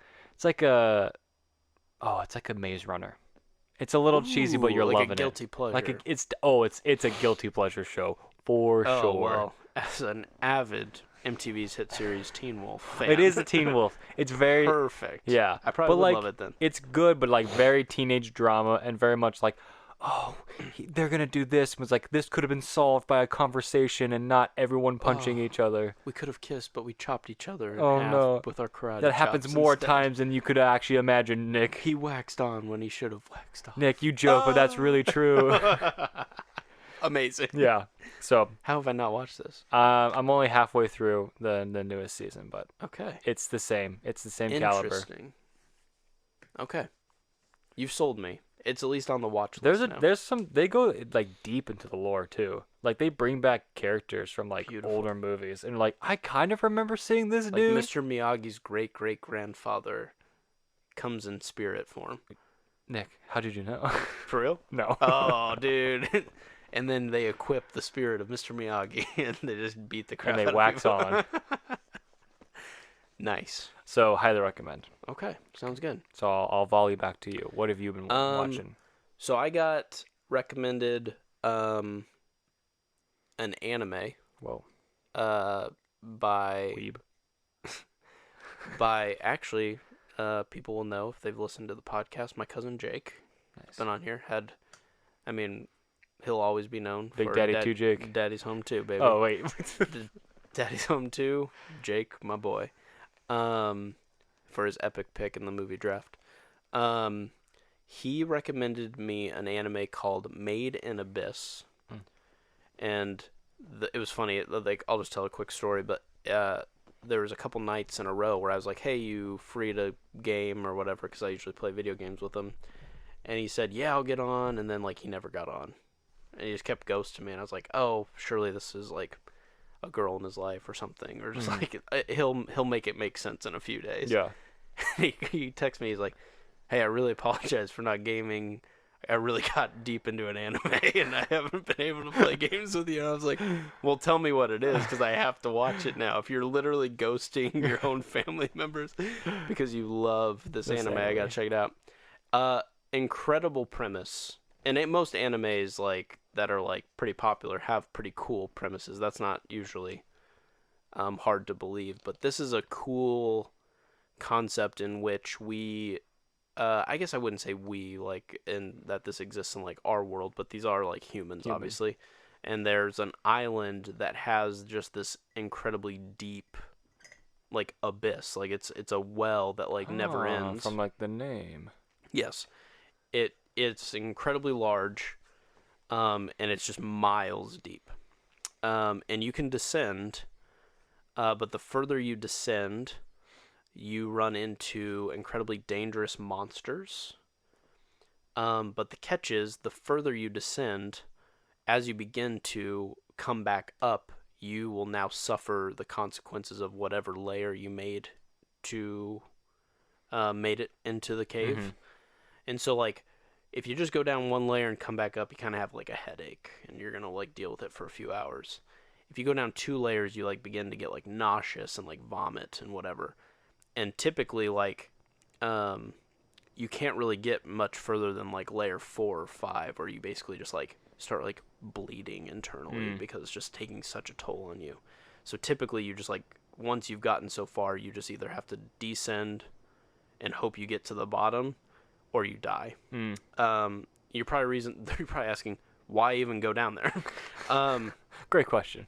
Maze Runner. It's a little cheesy, but you're loving it. Like a guilty pleasure. It's a guilty pleasure show for sure. Well, as an avid MTV's hit series Teen Wolf fan. It is a Teen Wolf. It's very perfect. Yeah. I probably would like, love it then. It's good, but like very teenage drama and very much like, they're going to do this. It was like, this could have been solved by a conversation and not everyone punching each other. We could have kissed, but we chopped each other in half with our karate That happens more times than you could actually imagine, Nick. He waxed on when he should have waxed off. Nick, you joke, but that's really true. Amazing. Yeah. So how have I not watched this? I'm only halfway through the newest season, but okay, it's the same. It's the same caliber. Interesting. Okay, you've sold me. It's at least on the watch list. There's some. They go like deep into the lore too. Like they bring back characters from like older movies, and like I kind of remember seeing this dude. Like Mr. Miyagi's great grandfather comes in spirit form. Nick, how did you know? For real? No. Oh, dude. And then they equip the spirit of Mr. Miyagi, and they just beat the crap out of people. And they wax on. Nice. So, highly recommend. Okay, sounds good. So, I'll volley back to you. What have you been watching? So, I got recommended an anime. Whoa. By... Weeb. By, actually, people will know if they've listened to the podcast. My cousin Jake. Nice. Been on here. He'll always be known Big for Daddy 2 Jake. Daddy's Home 2, baby. Oh, wait. Daddy's Home 2, Jake, my boy. For his epic pick in the movie draft. He recommended me an anime called Made in Abyss. And it was funny. Like, I'll just tell a quick story, but there was a couple nights in a row where I was like, hey, you free to game or whatever, because I usually play video games with him. And he said, yeah, I'll get on. And then, like, he never got on. And he just kept ghosting me. And I was like, oh, surely this is, like, a girl in his life or something, or just like he'll make it make sense in a few days. Yeah. He texts me. He's like, "Hey, I really apologize for not gaming. I really got deep into an anime, and I haven't been able to play games with you." And I was like, "Well, tell me what it is, because I have to watch it now. If you're literally ghosting your own family members because you love this anime, I gotta check it out." Incredible premise. And most animes like that are like pretty popular have pretty cool premises. That's not usually hard to believe, but this is a cool concept in which I guess I wouldn't say we, like, in that this exists in like our world, but these are like humans, obviously. And there's an island that has just this incredibly deep, like, abyss. Like it's a well that like never ends. From like the name. Yes, it's incredibly large, and it's just miles deep. And you can descend, but the further you descend, you run into incredibly dangerous monsters. But the catch is, the further you descend, as you begin to come back up, you will now suffer the consequences of whatever layer you made it into the cave. Mm-hmm. And so, like, if you just go down one layer and come back up, you kind of have like a headache, and you're gonna like deal with it for a few hours. If you go down 2 layers, you like begin to get like nauseous and like vomit and whatever. And typically, like, you can't really get much further than like layer 4 or 5, where you basically just like start like bleeding internally because it's just taking such a toll on you. So typically, you just like, once you've gotten so far, you just either have to descend and hope you get to the bottom, or you die. You're probably asking, why even go down there? Great question.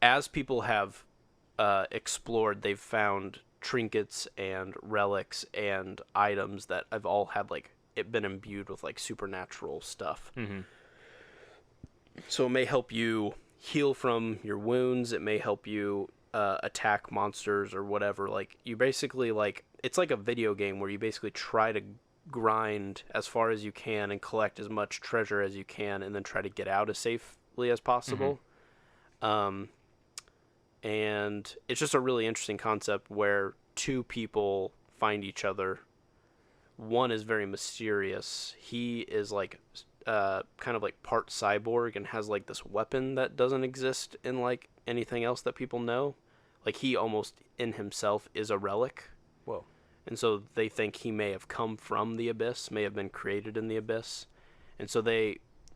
As people have explored, they've found trinkets and relics and items that have all had like it been imbued with like supernatural stuff. So it may help you heal from your wounds. It may help you attack monsters or whatever. Like, you basically, like, it's like a video game where you basically try to grind as far as you can and collect as much treasure as you can, and then try to get out as safely as possible. And it's just a really interesting concept where 2 people find each other. One is very mysterious. He is like kind of like part cyborg and has like this weapon that doesn't exist in like anything else that people know. Like, he almost in himself is a relic. Whoa. And so they think he may have come from the abyss, may have been created in the abyss. And so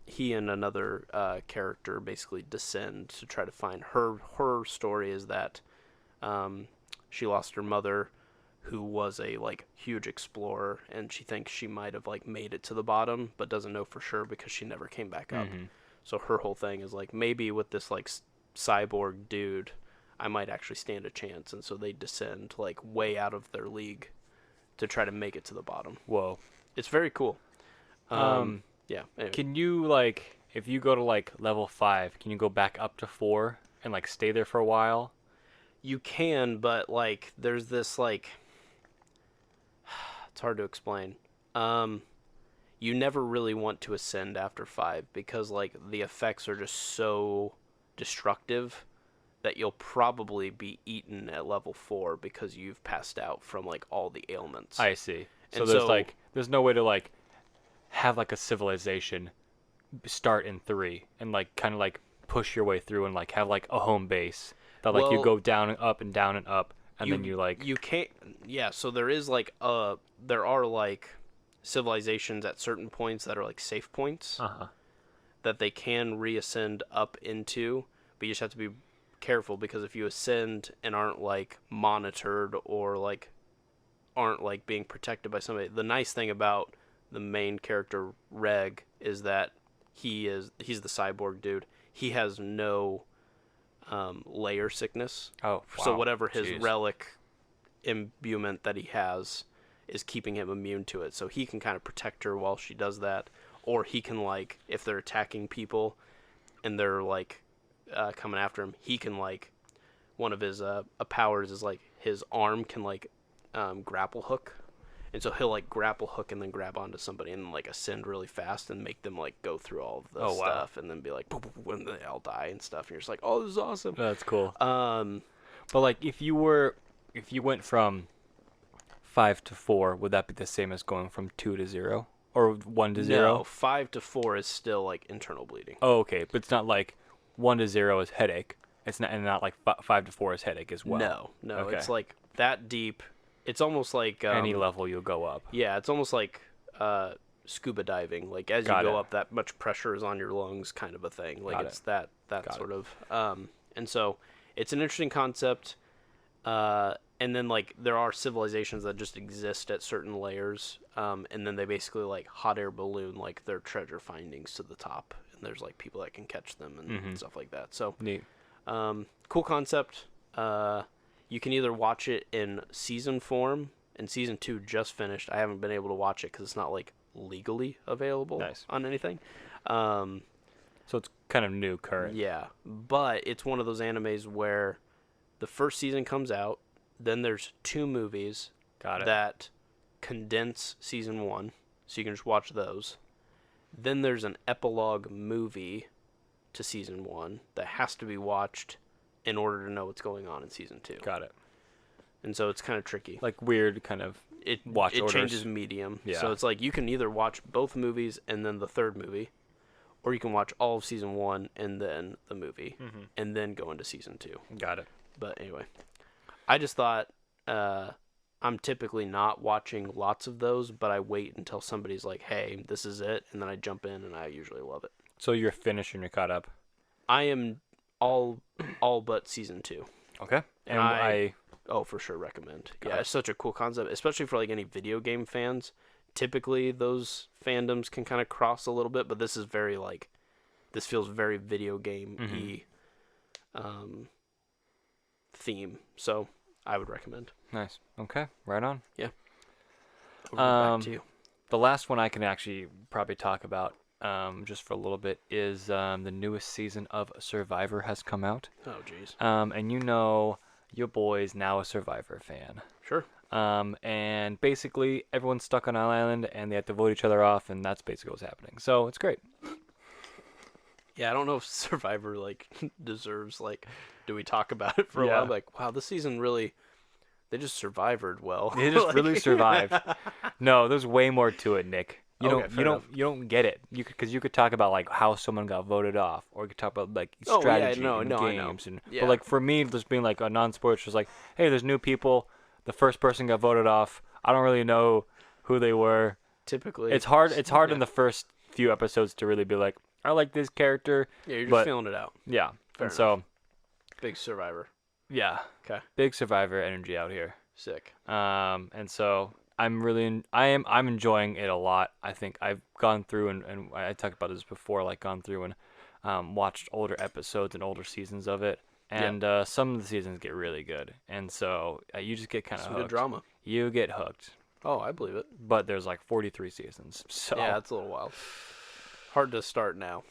he and another character basically descend to try to find her. Her story is that she lost her mother, who was a like huge explorer, and she thinks she might have like made it to the bottom, but doesn't know for sure because she never came back up. So her whole thing is like, maybe with this like cyborg dude, I might actually stand a chance. And so they descend like way out of their league to try to make it to the bottom. Whoa. It's very cool. Yeah. Anyway. Can you, like, if you go to like level 5, can you go back up to 4 and like stay there for a while? You can, but like there's this like, it's hard to explain. You never really want to ascend after 5 because like the effects are just so destructive that you'll probably be eaten at level 4 because you've passed out from like all the ailments. I see. So And there's no way to like have like a civilization start in 3 and like kind of like push your way through and like have like a home base that like you go down and up and down and up, and then you like, you can't. Yeah, so there is like there are like civilizations at certain points that are like safe points that they can reascend up into, but you just have to be careful, because if you ascend and aren't like monitored or like aren't like being protected by somebody. The nice thing about the main character Reg is that he's the cyborg dude. He has no layer sickness. oh, wow. So whatever his relic imbuement that he has is keeping him immune to it. So he can kind of protect her while she does that, or he can, like, if they're attacking people and they're like coming after him, he can, like, one of his powers is like his arm can like grapple hook, And so he'll like grapple hook and then grab onto somebody and like ascend really fast and make them like go through all of the stuff and then be like, when they all die and stuff. And you're just like, oh, this is awesome. That's cool. But like if you went from 5 to 4, would that be the same as going from 2 to 0 or 1 to 0? No, 5 to 4 is still like internal bleeding. Oh, okay, but it's not like 1 to 0 is headache. It's not, and not like 5 to 4 is headache as well. No, okay. It's like that deep. It's almost like any level you'll go up. Yeah, it's almost like scuba diving. Like as you go up, that much pressure is on your lungs, kind of a thing. Like it's that sort of. And so it's an interesting concept. And then like there are civilizations that just exist at certain layers, and then they basically like hot air balloon like their treasure findings to the top, and there's like people that can catch them and stuff like that. So neat. Cool concept. You can either watch it in season form, and season 2 just finished. I haven't been able to watch it because it's not like legally available on anything. So it's kind of new, current. Yeah, but it's one of those animes where the first season comes out, then there's 2 movies that condense season 1, so you can just watch those. Then there's an epilogue movie to season 1 that has to be watched in order to know what's going on in season 2. Got it. And so it's kind of tricky. Like weird kind of watch orders. It changes medium. Yeah. So it's like you can either watch both movies and then the third movie, or you can watch all of season 1 and then the movie, and then go into season 2. Got it. But anyway, I just thought I'm typically not watching lots of those, but I wait until somebody's like, hey, this is it, and then I jump in, and I usually love it. So you're finished and you're caught up? I am all but season 2. Okay. And I for sure recommend. Yeah, it's such a cool concept, especially for like any video game fans. Typically, those fandoms can kind of cross a little bit, but this is very like, this feels very video game-y theme. So I would recommend. Nice. Okay. Right on. Yeah. Back to you. The last one I can actually probably talk about just for a little bit is the newest season of Survivor has come out. Oh, jeez. And you know your boy's now a Survivor fan. Sure. And basically everyone's stuck on an island and they have to vote each other off, and that's basically what's happening. So it's great. Yeah, I don't know if Survivor like deserves like, do we talk about it for a while? Like, wow, this season really, they just survived well. They just really survived. No, there's way more to it, Nick. You don't get it. Because you could talk about like how someone got voted off, or you could talk about like strategy and games. But like for me, just being like a non-sports, just like, hey, there's new people. The first person got voted off. I don't really know who they were. Typically, it's hard. It's hard in the first few episodes to really be like, I like this character. Yeah, you're just feeling it out. Yeah. Fair enough. So big Survivor. Yeah. Okay. Big Survivor energy out here. Sick. And so I'm enjoying it a lot. I think I've gone through and I talked about this before, like gone through and watched older episodes and older seasons of it. And some of the seasons get really good. And so you just get kind of hooked. Good drama. You get hooked. Oh, I believe it. But there's like 43 seasons. So yeah, it's a little wild. Hard to start now.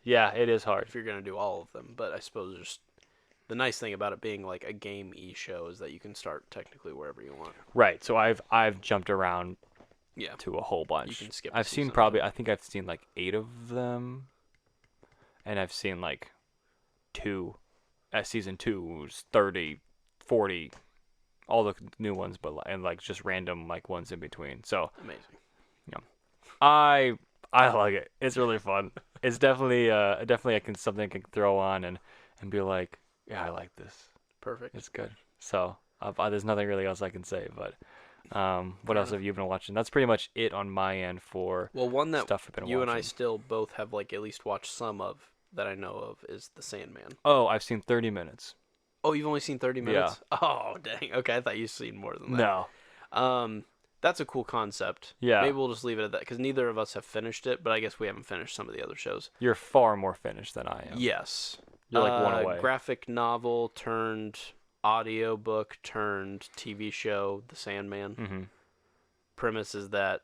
Yeah, it is hard. If you're going to do all of them. But I suppose there's the nice thing about it being like a game-y show is that you can start technically wherever you want. Right. So I've jumped around to a whole bunch. You can skip I've seen probably, I think I've seen like 8 of them. And I've seen like 2. Season 2 was 30, 40, all the new ones, but and like just random like ones in between. So amazing. Yeah, I like it. It's really fun. It's definitely something I can throw on and be like, yeah, I like this. Perfect. It's good. So there's nothing really else I can say, but what else have you been watching? That's pretty much it on my end for one that stuff I've been you watching. and I still both have like at least watched some of that I know of is The Sandman. Oh, I've seen 30 minutes. Oh, you've only seen 30 minutes? Yeah. Oh, dang. Okay, I thought you'd seen more than that. No. That's a cool concept. Yeah. Maybe we'll just leave it at that, because neither of us have finished it, but I guess we haven't finished some of the other shows. You're far more finished than I am. Yes. You're like one away. Graphic novel turned audiobook turned TV show, The Sandman. Mm-hmm. Premise is that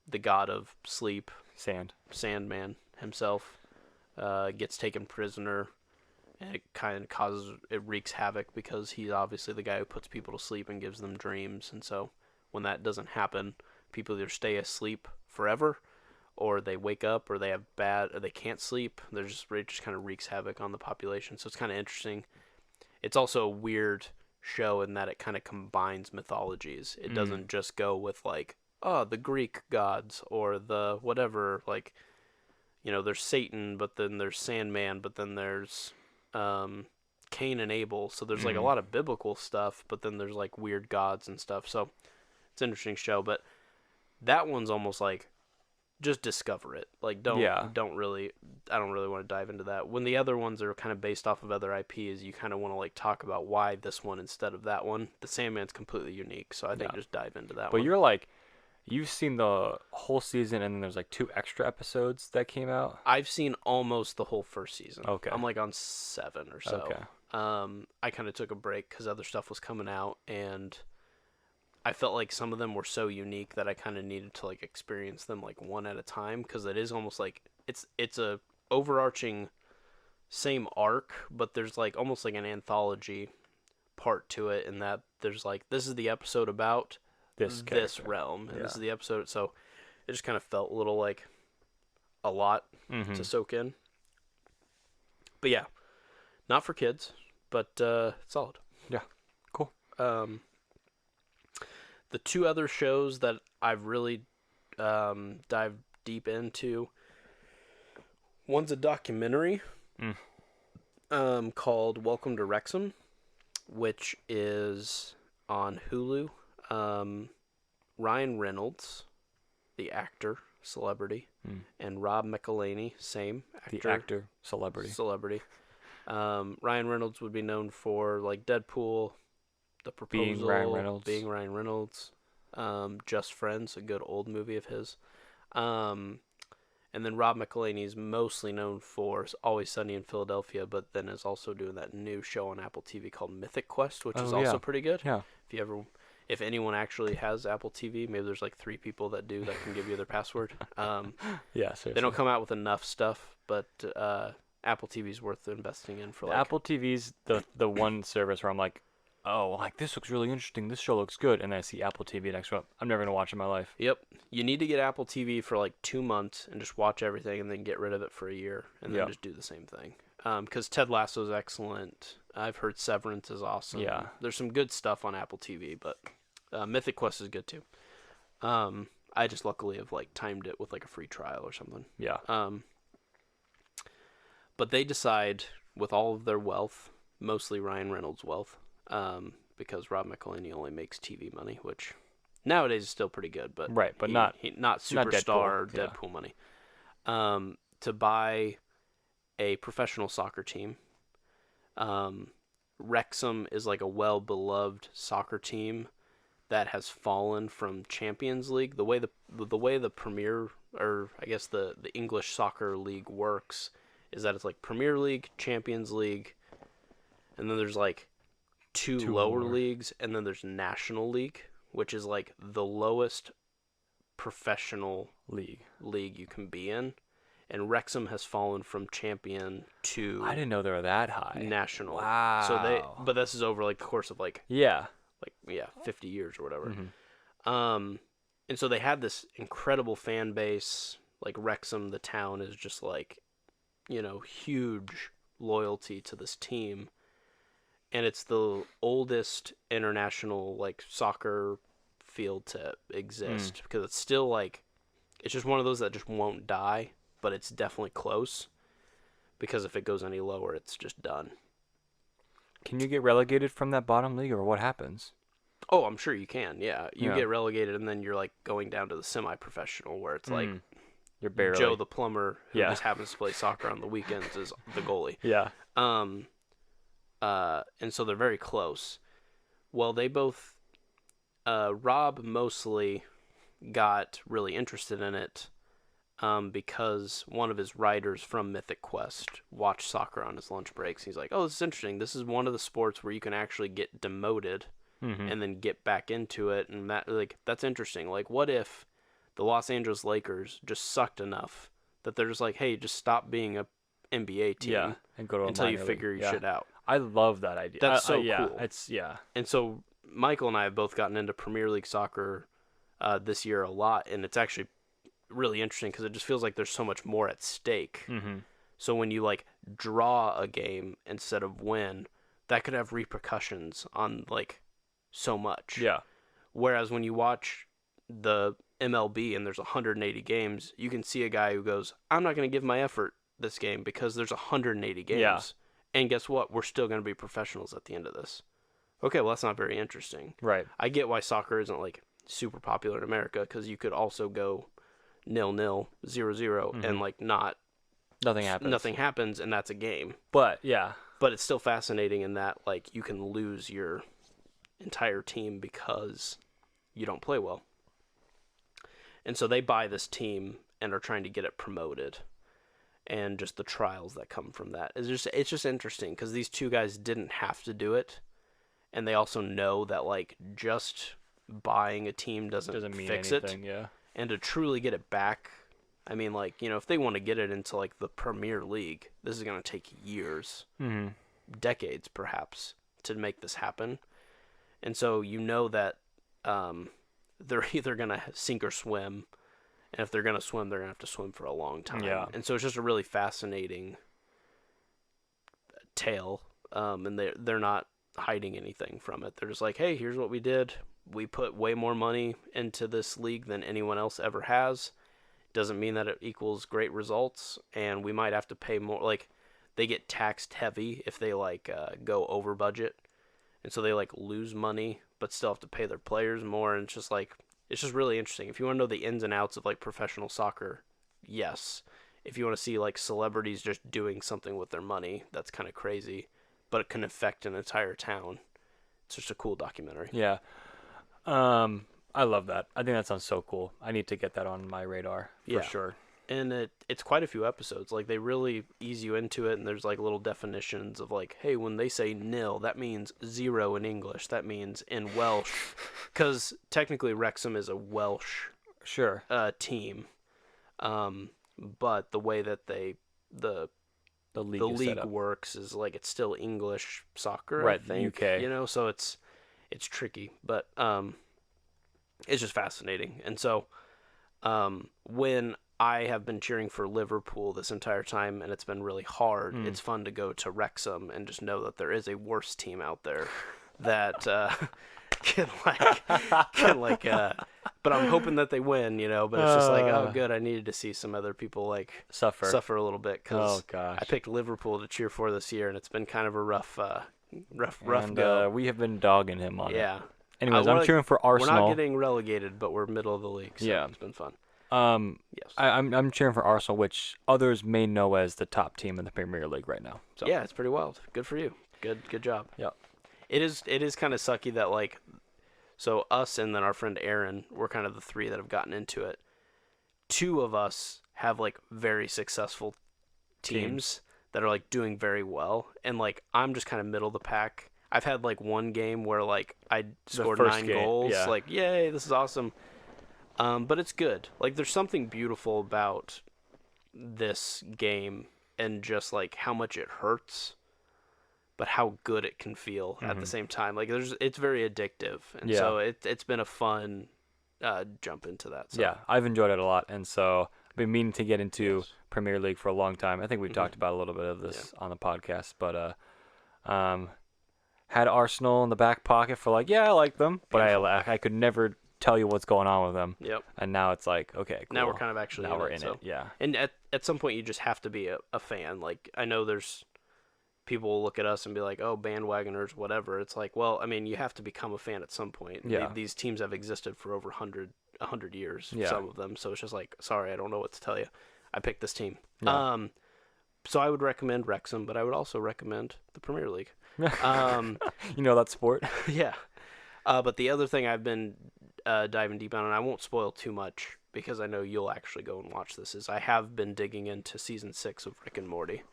the god of sleep, Sandman himself, gets taken prisoner, and it wreaks havoc because he's obviously the guy who puts people to sleep and gives them dreams, and so when that doesn't happen, people either stay asleep forever, or they wake up, or they can't sleep. It just kind of wreaks havoc on the population. So it's kind of interesting. It's also a weird show in that it kind of combines mythologies. It doesn't just go with like, oh, the Greek gods or the whatever, like, there's Satan, but then there's Sandman, but then there's Cain and Abel. So there's like a lot of biblical stuff, but then there's like weird gods and stuff. So it's an interesting show, but that one's almost like just discover it. Like I don't really want to dive into that. When the other ones are kind of based off of other IPs, you kind of want to like talk about why this one instead of that one. The Sandman's completely unique, so I think just dive into that one. But you're like, you've seen the whole season, and then there's like 2 extra episodes that came out? I've seen almost the whole first season. Okay. I'm like on 7 or so. Okay. I kind of took a break because other stuff was coming out, and I felt like some of them were so unique that I kind of needed to like experience them like one at a time, because it is almost like it's a overarching same arc, but there's like almost like an anthology part to it, in that there's like, this is the episode about this realm, and this is the episode. So it just kind of felt a little like a lot to soak in. But yeah, not for kids, but solid. Yeah, cool. The 2 other shows that I've really dived deep into, one's a documentary called Welcome to Wrexham, which is on Hulu. Ryan Reynolds, the actor, celebrity, and Rob McElhenney, same actor. The actor, celebrity. Ryan Reynolds would be known for like Deadpool, The Proposal, being Ryan Reynolds, Just Friends, a good old movie of his. And then Rob McElhenney is mostly known for Always Sunny in Philadelphia, but then is also doing that new show on Apple TV called Mythic Quest, which is also pretty good. Yeah. If anyone actually has Apple TV, maybe there's like 3 people that do that can give you their password. Yeah, seriously. They don't come out with enough stuff, but Apple TV's worth investing in for like. Apple TV's the one service where I'm like, oh, like this looks really interesting. This show looks good, and then I see Apple TV next month. I'm never gonna watch it in my life. Yep, you need to get Apple TV for like 2 months and just watch everything, and then get rid of it for a year, and then just do the same thing. Because Ted Lasso is excellent. I've heard Severance is awesome. Yeah, there's some good stuff on Apple TV, but Mythic Quest is good too. I just luckily have like timed it with like a free trial or something. Yeah. But they decide, with all of their wealth, mostly Ryan Reynolds' wealth, because Rob McElhenney only makes TV money, which nowadays is still pretty good, but not superstar Deadpool money. To buy a professional soccer team. Wrexham is like a well-beloved soccer team that has fallen from Champions League. The way the Premier, or I guess the English Soccer League works, is that it's like Premier League, Champions League, and then there's like two lower leagues, and then there's National League, which is like the lowest professional league you can be in. And Wrexham has fallen from champion to, I didn't know they were that high. National. Wow. But this is over like the course of 50 years or whatever. Mm-hmm. And so they had this incredible fan base. Like Wrexham, the town, is just like, huge loyalty to this team. And it's the oldest international like soccer field to exist, because it's still like, it's just one of those that just won't die, but it's definitely close, because if it goes any lower, it's just done. Can you get relegated from that bottom league, or what happens? Oh, I'm sure you can. Yeah, you get relegated, and then you're like going down to the semi-professional, where it's like you're barely Joe the plumber who just happens to play soccer on the weekends is the goalie. Yeah. And so they're very close. Well, they both, Rob mostly got really interested in it because one of his writers from Mythic Quest watched soccer on his lunch breaks. He's like, oh, this is interesting. This is one of the sports where you can actually get demoted and then get back into it. And that's interesting. Like, what if the Los Angeles Lakers just sucked enough that they're just like, hey, just stop being a NBA team and go to until you figure your shit out. I love that idea. That's so cool. And so Michael and I have both gotten into Premier League soccer this year a lot, and it's actually really interesting because it just feels like there's so much more at stake. Mm-hmm. So when you like draw a game instead of win, that could have repercussions on like so much. Yeah. Whereas when you watch the MLB and there's 180 games, you can see a guy who goes, I'm not going to give my effort this game because there's 180 games. Yeah. And guess what? We're still going to be professionals at the end of this. Okay, well, that's not very interesting. Right. I get why soccer isn't like super popular in America because you could also go 0-0, 0-0, and like Nothing happens, and that's a game. But yeah. But it's still fascinating in that like you can lose your entire team because you don't play well. And so they buy this team and are trying to get it promoted. And just the trials that come from that. It's just interesting because these two guys didn't have to do it. And they also know that like just buying a team doesn't mean fix anything, it. Yeah. And to truly get it back, I mean, like, you know, if they want to get it into like the Premier League, this is going to take years, decades perhaps, to make this happen. And so you know that they're either going to sink or swim. And if they're going to swim, they're going to have to swim for a long time. Yeah. And so it's just a really fascinating tale. And they're not hiding anything from it. They're just like, hey, here's what we did. We put way more money into this league than anyone else ever has. Doesn't mean that it equals great results. And we might have to pay more. Like, they get taxed heavy if they, like, go over budget. And so they, like, lose money, but still have to pay their players more. And it's just, like... It's just really interesting. If you want to know the ins and outs of like professional soccer, yes. If you want to see like celebrities just doing something with their money, that's kind of crazy, but it can affect an entire town. It's just a cool documentary. Yeah. I love that. I think that sounds so cool. I need to get that on my radar for sure. And it's quite a few episodes. Like, they really ease you into it, and there's, like, little definitions of, like, hey, when they say nil, that means 0 in English. That means in Welsh. Because technically Wrexham is a Welsh team. But the way that the league works is, like, it's still English soccer, right, I think. UK. You know, so it's tricky. But it's just fascinating. And so when... I have been cheering for Liverpool this entire time, and it's been really hard. It's fun to go to Wrexham and just know that there is a worse team out there that can but I'm hoping that they win, you know. But it's just like, oh, good. I needed to see some other people like suffer a little bit because I picked Liverpool to cheer for this year, and it's been kind of a rough go. We have been dogging him on it. Yeah. Anyways, I'm cheering for Arsenal. We're not getting relegated, but we're middle of the league, so it's been fun. Yes. I'm cheering for Arsenal, which others may know as the top team in the Premier League right now. So. Yeah, it's pretty wild. Good for you. Good job. Yeah. It is kind of sucky that like, so us and then our friend Aaron, we're kind of the three that have gotten into it. 2 of us have like very successful teams that are like doing very well, and like I'm just kind of middle of the pack. I've had like one game where like I scored 9 goals. Yeah. Like, yay, this is awesome. But it's good. Like, there's something beautiful about this game and just, like, how much it hurts, but how good it can feel at the same time. Like, it's very addictive. And so it's been a fun jump into that. So. Yeah, I've enjoyed it a lot. And so I've been meaning to get into Premier League for a long time. I think we've talked about a little bit of this on the podcast. But had Arsenal in the back pocket for, like, I like them. But I could never... tell you what's going on with them. Yep. And now it's like, okay, cool. Now we're kind of actually in it. Yeah. And at some point you just have to be a fan. Like, I know there's people will look at us and be like, oh, bandwagoners, whatever. It's like, well, I mean, you have to become a fan at some point. Yeah. These teams have existed for over 100 years, yeah. some of them. So it's just like, sorry, I don't know what to tell you. I picked this team. Yeah. So I would recommend Wrexham, but I would also recommend the Premier League. You know that sport? Yeah. But the other thing I've been diving deep on, and I won't spoil too much because I know you'll actually go and watch this, is I have been digging into season 6 of Rick and Morty,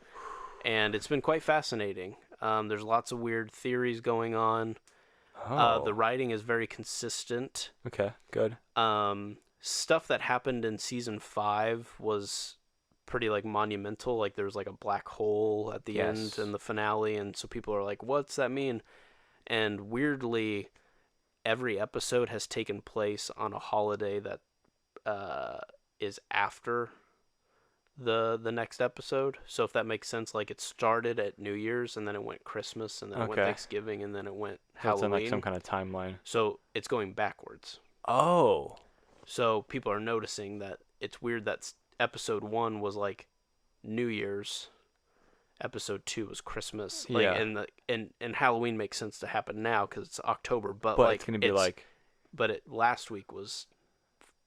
and it's been quite fascinating. There's lots of weird theories going on. The writing is very consistent. Okay, good. Stuff that happened in season 5 was pretty like monumental. Like there was like a black hole at the end in the finale, and so people are like, what's that mean? And weirdly, every episode has taken place on a holiday that is after the next episode. So if that makes sense, like it started at New Year's and then it went Christmas and then it went Thanksgiving and then it went Halloween. It's in like some kind of timeline. So it's going backwards. Oh. So people are noticing that it's weird that episode 1 was like New Year's, episode 2 was Christmas. Like, yeah. And Halloween makes sense to happen now because it's October, but like it's gonna be like. But last week was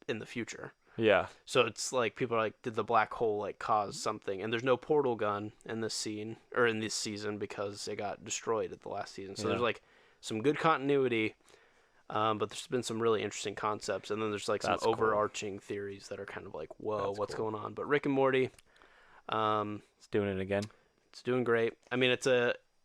in the future. Yeah. So it's like people are like, did the black hole like cause something? And there's no portal gun in this scene or in this season because it got destroyed at the last season. So there's like some good continuity, but there's been some really interesting concepts, and then there's like some overarching theories that are kind of like, whoa, what's going on? But Rick and Morty, it's doing it again. It's doing great. I mean, it's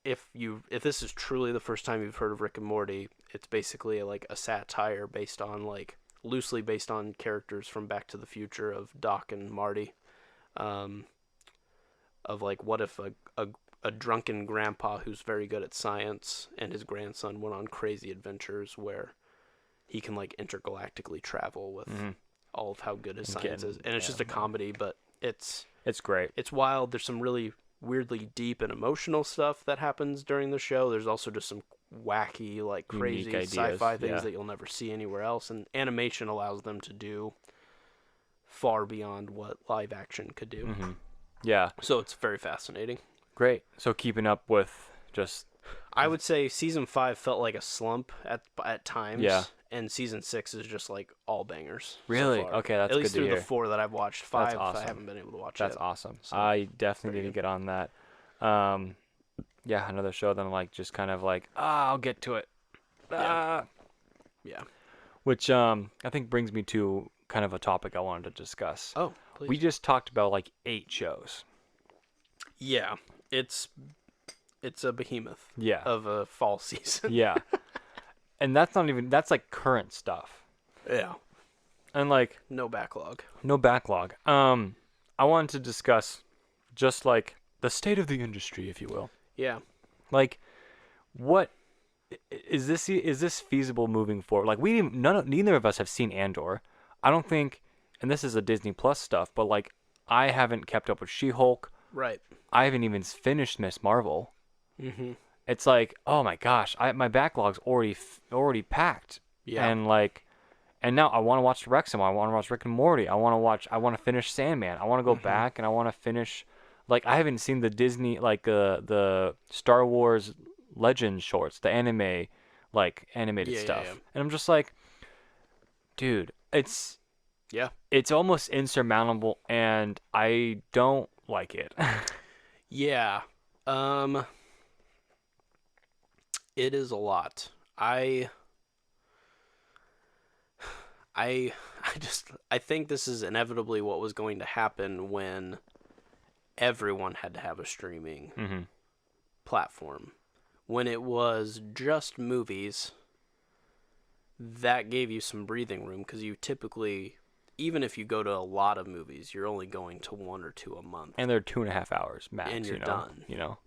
if this is truly the first time you've heard of Rick and Morty, it's basically like a satire based on like. Loosely based on characters from Back to the Future of Doc and Marty, of like what if a drunken grandpa who's very good at science and his grandson went on crazy adventures where he can like intergalactically travel with all of how good his science is, and it's just a comedy, but it's great. It's wild. There's some really weirdly deep and emotional stuff that happens during the show. There's also just some wacky, like crazy sci-fi things that you'll never see anywhere else, and animation allows them to do far beyond what live action could do. Yeah. So it's very fascinating. Great. So keeping up with just... I would say season 5 felt like a slump at times. Yeah. And season 6 is just like all bangers. Really? So okay, that's good to hear. At least through the 4 that I've watched. 5 that's awesome. I haven't been able to watch That's yet. awesome. So, I definitely need to get on that. Yeah, another show that I'm like just kind of like, I'll get to it. Yeah. Which I think brings me to kind of a topic I wanted to discuss. Oh, please. We just talked about like 8 shows. Yeah, it's a behemoth. Yeah. Of a fall season. Yeah. And that's like current stuff. Yeah. And like no backlog. I wanted to discuss just like the state of the industry, if you will. Yeah. Like, what is this feasible moving forward? Like, neither of us have seen Andor. I don't think, and this is a Disney Plus stuff, but like, I haven't kept up with She-Hulk. Right. I haven't even finished Miss Marvel. Mm-hmm. It's like, oh my gosh, my backlog's already packed. Yeah. And now I want to watch Wrexham. I want to watch Rick and Morty. I want to finish Sandman. I want to go back and I want to finish. Like, I haven't seen the Disney, like, the Star Wars Legends shorts, the anime, like, animated stuff. Yeah. And I'm just like, dude, it's almost insurmountable, and I don't like it. Yeah. It is a lot. I think this is inevitably what was going to happen when everyone had to have a streaming platform. When it was just movies, that gave you some breathing room because you typically, even if you go to a lot of movies, you're only going to 1 or 2 a month. And they're 2.5 hours max. And you're done. You know?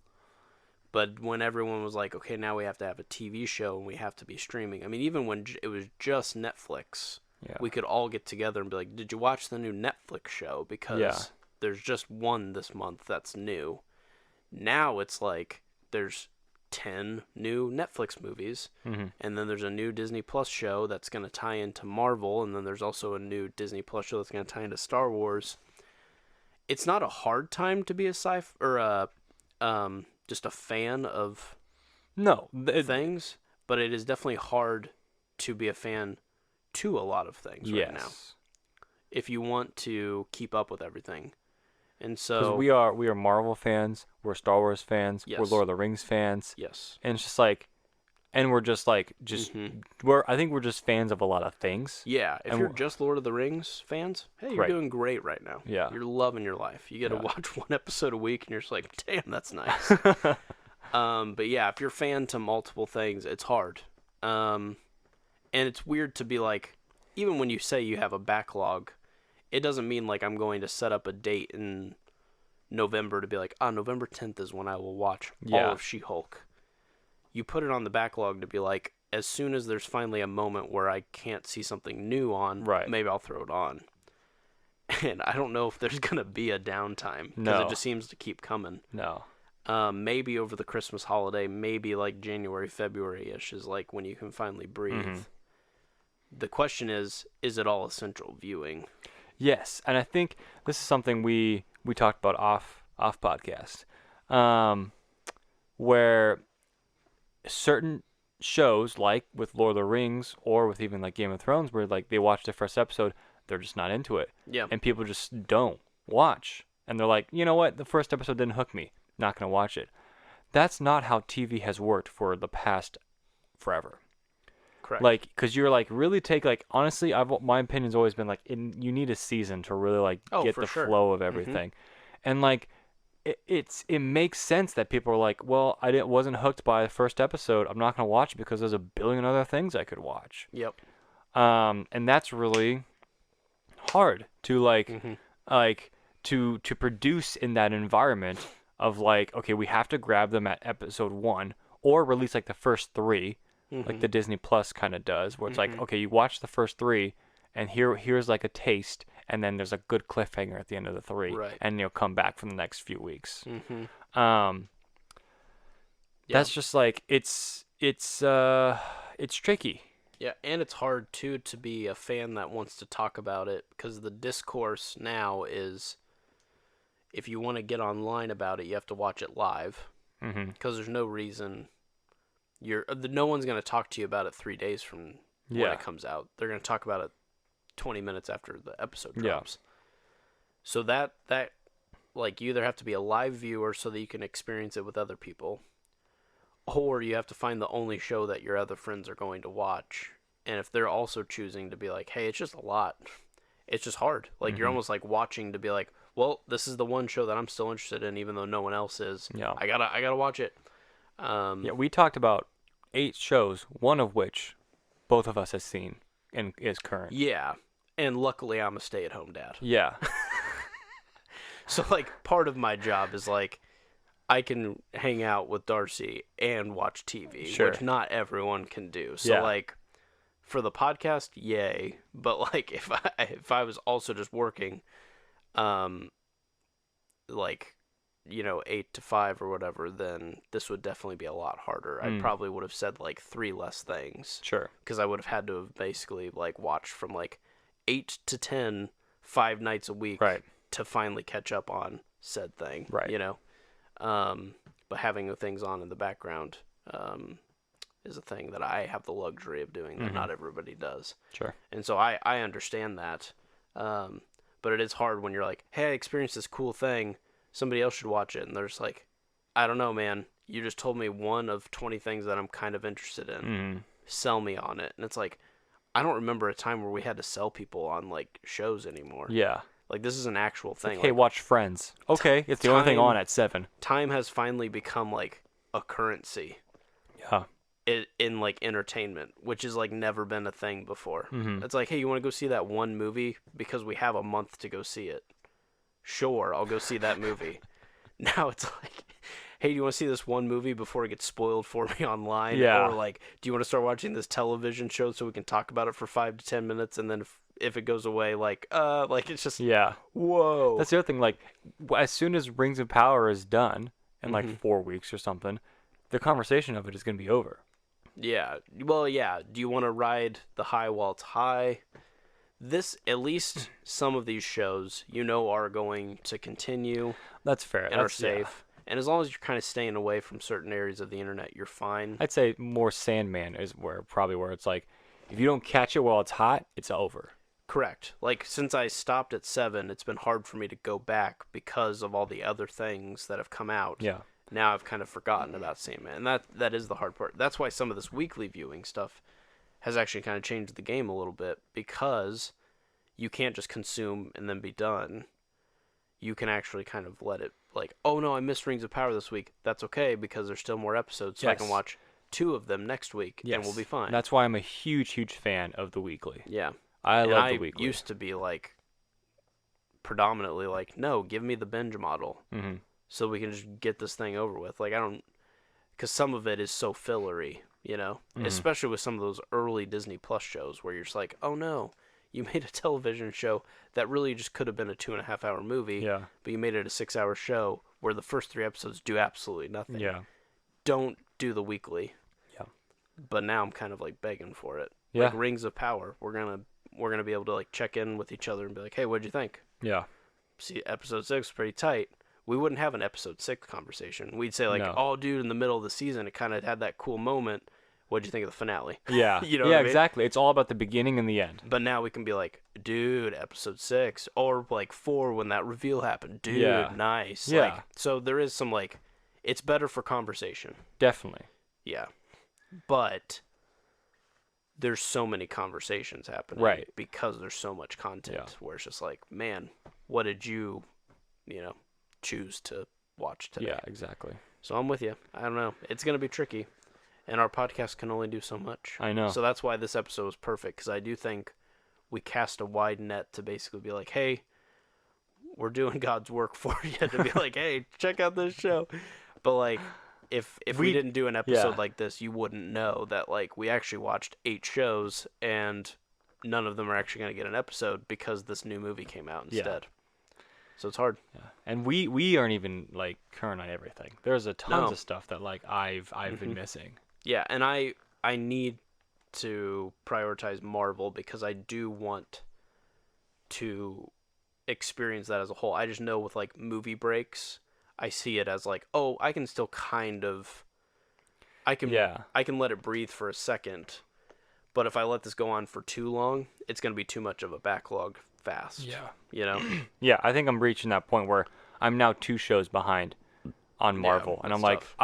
But when everyone was like, okay, now we have to have a TV show and we have to be streaming. I mean, even when it was just Netflix, we could all get together and be like, did you watch the new Netflix show? Because there's just one this month that's new. Now it's like there's 10 new Netflix movies, and then there's a new Disney Plus show that's going to tie into Marvel, and then there's also a new Disney Plus show that's going to tie into Star Wars. It's not a hard time to be a sci-fi or just a fan of things, but it is definitely hard to be a fan to a lot of things right now if you want to keep up with everything. And so we are Marvel fans, we're Star Wars fans, we're Lord of the Rings fans. Yes. And it's just like, and we're just like, I think we're just fans of a lot of things. Yeah. If you're just Lord of the Rings fans, hey, you're doing great right now. Yeah. You're loving your life. You get to watch one episode a week and you're just like, damn, that's nice. But yeah, if you're a fan to multiple things, it's hard. And it's weird to be like, even when you say you have a backlog, it doesn't mean like I'm going to set up a date in November to be like, November 10th is when I will watch all of She-Hulk. You put it on the backlog to be like, as soon as there's finally a moment where I can't see something new on, maybe I'll throw it on. And I don't know if there's going to be a downtime, because it just seems to keep coming. No. Maybe over the Christmas holiday, maybe like January, February-ish is like when you can finally breathe. Mm-hmm. The question is it all essential viewing? Yes, and I think this is something we talked about off podcast, where certain shows, like with Lord of the Rings or with even like Game of Thrones, where like they watch the first episode, they're just not into it. Yeah. And people just don't watch. And they're like, you know what? The first episode didn't hook me. Not going to watch it. That's not how TV has worked for the past forever. Correct. Like, because you're like, really take, like, honestly, my opinion's always been like, you need a season to really like get the flow of everything. Mm-hmm. And like, it makes sense that people are like, well, wasn't hooked by the first episode. I'm not going to watch it because there's a billion other things I could watch. Yep. And that's really hard to to produce in that environment of like, okay, we have to grab them at episode 1 or release like the first 3, like the Disney Plus kind of does, where it's like, okay, you watch the first 3 and here's like a taste, and then there's a good cliffhanger at the end of the 3, and you'll come back for the next few weeks. That's just like, it's tricky. Yeah, and it's hard too to be a fan that wants to talk about it, because the discourse now is, if you want to get online about it, you have to watch it live, because there's no reason no one's going to talk to you about it 3 days from when it comes out. They're going to talk about it 20 minutes after the episode drops. So that like, you either have to be a live viewer so that you can experience it with other people, or you have to find the only show that your other friends are going to watch. And if they're also choosing to be like, hey, it's just a lot, it's just hard. Like, you're almost like watching to be like, well, this is the one show that I'm still interested in, even though no one else is. Yeah. I gotta watch it. We talked about 8 shows, one of which both of us has seen and is current. Yeah. And luckily I'm a stay-at-home dad. Yeah. So, like, part of my job is, like, I can hang out with Darcy and watch TV, which not everyone can do. So, like, for the podcast, yay. But, like, if I was also just working, like, 8 to 5 or whatever, then this would definitely be a lot harder. I probably would have said, like, 3 less things. Sure. Because I would have had to have basically, like, watched from, like, 8 to 10, 5 nights a week to finally catch up on said thing. Right. But having the things on in the background is a thing that I have the luxury of doing that not everybody does. Sure. And so I understand that. But it is hard when you're like, hey, I experienced this cool thing, somebody else should watch it. And they're just like, I don't know, man. You just told me one of 20 things that I'm kind of interested in. Sell me on it. And it's like, I don't remember a time where we had to sell people on, like, shows anymore. Yeah. Like, this is an actual thing. Like, hey, watch Friends. Okay, it's the only thing on at 7. Time has finally become, like, a currency. Yeah. In like, entertainment, which has, like, never been a thing before. It's like, hey, you want to go see that one movie? Because we have a month to go see it. Sure, I'll go see that movie. Now it's like, hey, do you want to see this one movie before it gets spoiled for me online? Yeah. Or, like, do you want to start watching this television show so we can talk about it for 5 to 10 minutes, and then if it goes away, like, it's just, whoa. That's the other thing, like, as soon as Rings of Power is done, in like 4 weeks or something, the conversation of it is going to be over. Yeah. Well, yeah. Do you want to ride the high while it's high? At least some of these shows, are going to continue. That's fair. And are safe. Yeah. And as long as you're kind of staying away from certain areas of the internet, you're fine. I'd say more Sandman is where it's like, if you don't catch it while it's hot, it's over. Correct. Like, since I stopped at 7, it's been hard for me to go back because of all the other things that have come out. Yeah. Now I've kind of forgotten about Sandman. And that is the hard part. That's why some of this weekly viewing stuff has actually kind of changed the game a little bit, because you can't just consume and then be done. You can actually kind of let it, like, oh no, I missed Rings of Power this week. That's okay, because there's still more episodes, so I can watch 2 of them next week, and we'll be fine. That's why I'm a huge, huge fan of the weekly. Yeah. I love the weekly. I used to be, like, predominantly like, no, give me the binge model, so we can just get this thing over with. Like, because some of it is so fillery. you know, especially with some of those early Disney Plus shows where you're just like, oh no, you made a television show that really just could have been a 2.5 hour movie, but you made it a 6 hour show where the first 3 episodes do absolutely nothing. Yeah. Don't do the weekly. Yeah. But now I'm kind of like begging for it. Yeah. Like Rings of Power, we're gonna be able to like check in with each other and be like, hey, what'd you think? Yeah. See, episode 6 is pretty tight. We wouldn't have an episode 6 conversation. We'd say like, oh, dude, in the middle of the season, it kind of had that cool moment. What'd you think of the finale? Yeah. You know what I mean? Exactly. It's all about the beginning and the end. But now we can be like, dude, episode 6, or like 4 when that reveal happened. Dude, nice. Yeah. Like, so there is some like, it's better for conversation. Definitely. Yeah. But there's so many conversations happening. Right. Because there's so much content where it's just like, man, what did you choose to watch today? Yeah, exactly. So I'm with you. I don't know. It's going to be tricky. And our podcast can only do so much. I know. So that's why this episode was perfect, because I do think we cast a wide net to basically be like, hey, we're doing God's work for you. To be like, hey, check out this show. But like, if we didn't do an episode like this, you wouldn't know that like we actually watched 8 shows and none of them are actually going to get an episode because this new movie came out instead. So it's hard. Yeah. And we aren't even like current on everything. There's a tons of stuff that like I've been missing. Yeah, and I need to prioritize Marvel because I do want to experience that as a whole. I just know with like movie breaks, I see it as like, oh, I can still kind of I can let it breathe for a second. But if I let this go on for too long, it's going to be too much of a backlog fast. Yeah. You know? Yeah, I think I'm reaching that point where I'm now 2 shows behind on Marvel, and I'm like, tough.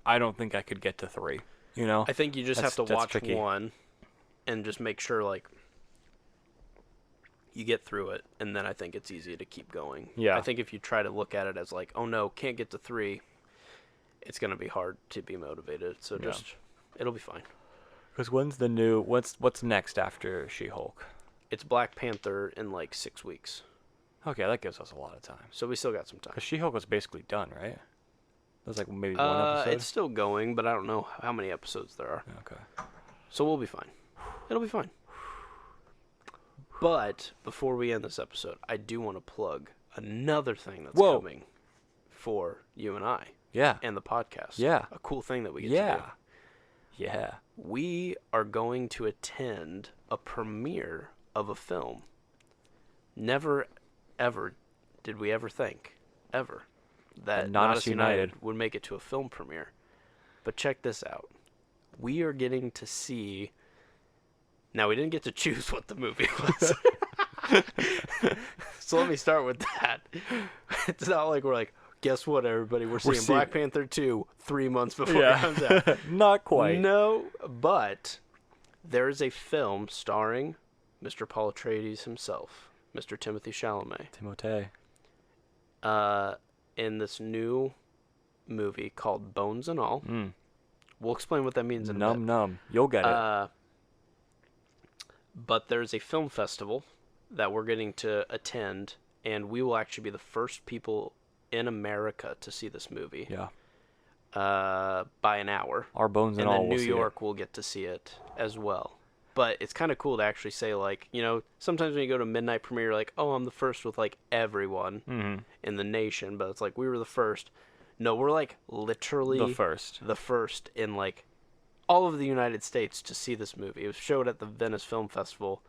I don't think I could get to 3. You know? I think you just have to watch tricky. one and just make sure like you get through it, and then I think it's easy to keep going. Yeah. I think if you try to look at it as like, oh no, can't get to 3, it's going to be hard to be motivated. So it'll be fine. Because what's next after She-Hulk? It's Black Panther in like 6 weeks. Okay, that gives us a lot of time. So we still got some time. Because She-Hulk was basically done, right? That was like maybe 1 episode? It's still going, but I don't know how many episodes there are. Okay. So we'll be fine. It'll be fine. But before we end this episode, I do want to plug another thing that's coming for you and I. Yeah. And the podcast. Yeah. A cool thing that we get to do. Yeah. We are going to attend a premiere of a film. Never, ever did we ever think, ever, that Not Us United would make it to a film premiere. But check this out. We are getting to see... Now, we didn't get to choose what the movie was. So let me start with that. It's not like we're like, guess what, everybody? We're seeing Black Panther 2 3 months before it comes out. Not quite. No, but there is a film starring Mr. Paul Atreides himself, Mr. Timothy Chalamet. Timothée. In this new movie called Bones and All. We'll explain what that means in a bit. Num. You'll get it. But there's a film festival that we're getting to attend, and we will actually be the first people in America to see this movie. Yeah. By an hour. Our Bones and All. And then New York will get to see it as well. But it's kind of cool to actually say, like, you know, sometimes when you go to midnight premiere, you're like, oh, I'm the first with, like, everyone in the nation. But it's like, we were the first. No, we're, like, literally the first. The first in, like, all of the United States to see this movie. It was showed at the Venice Film Festival.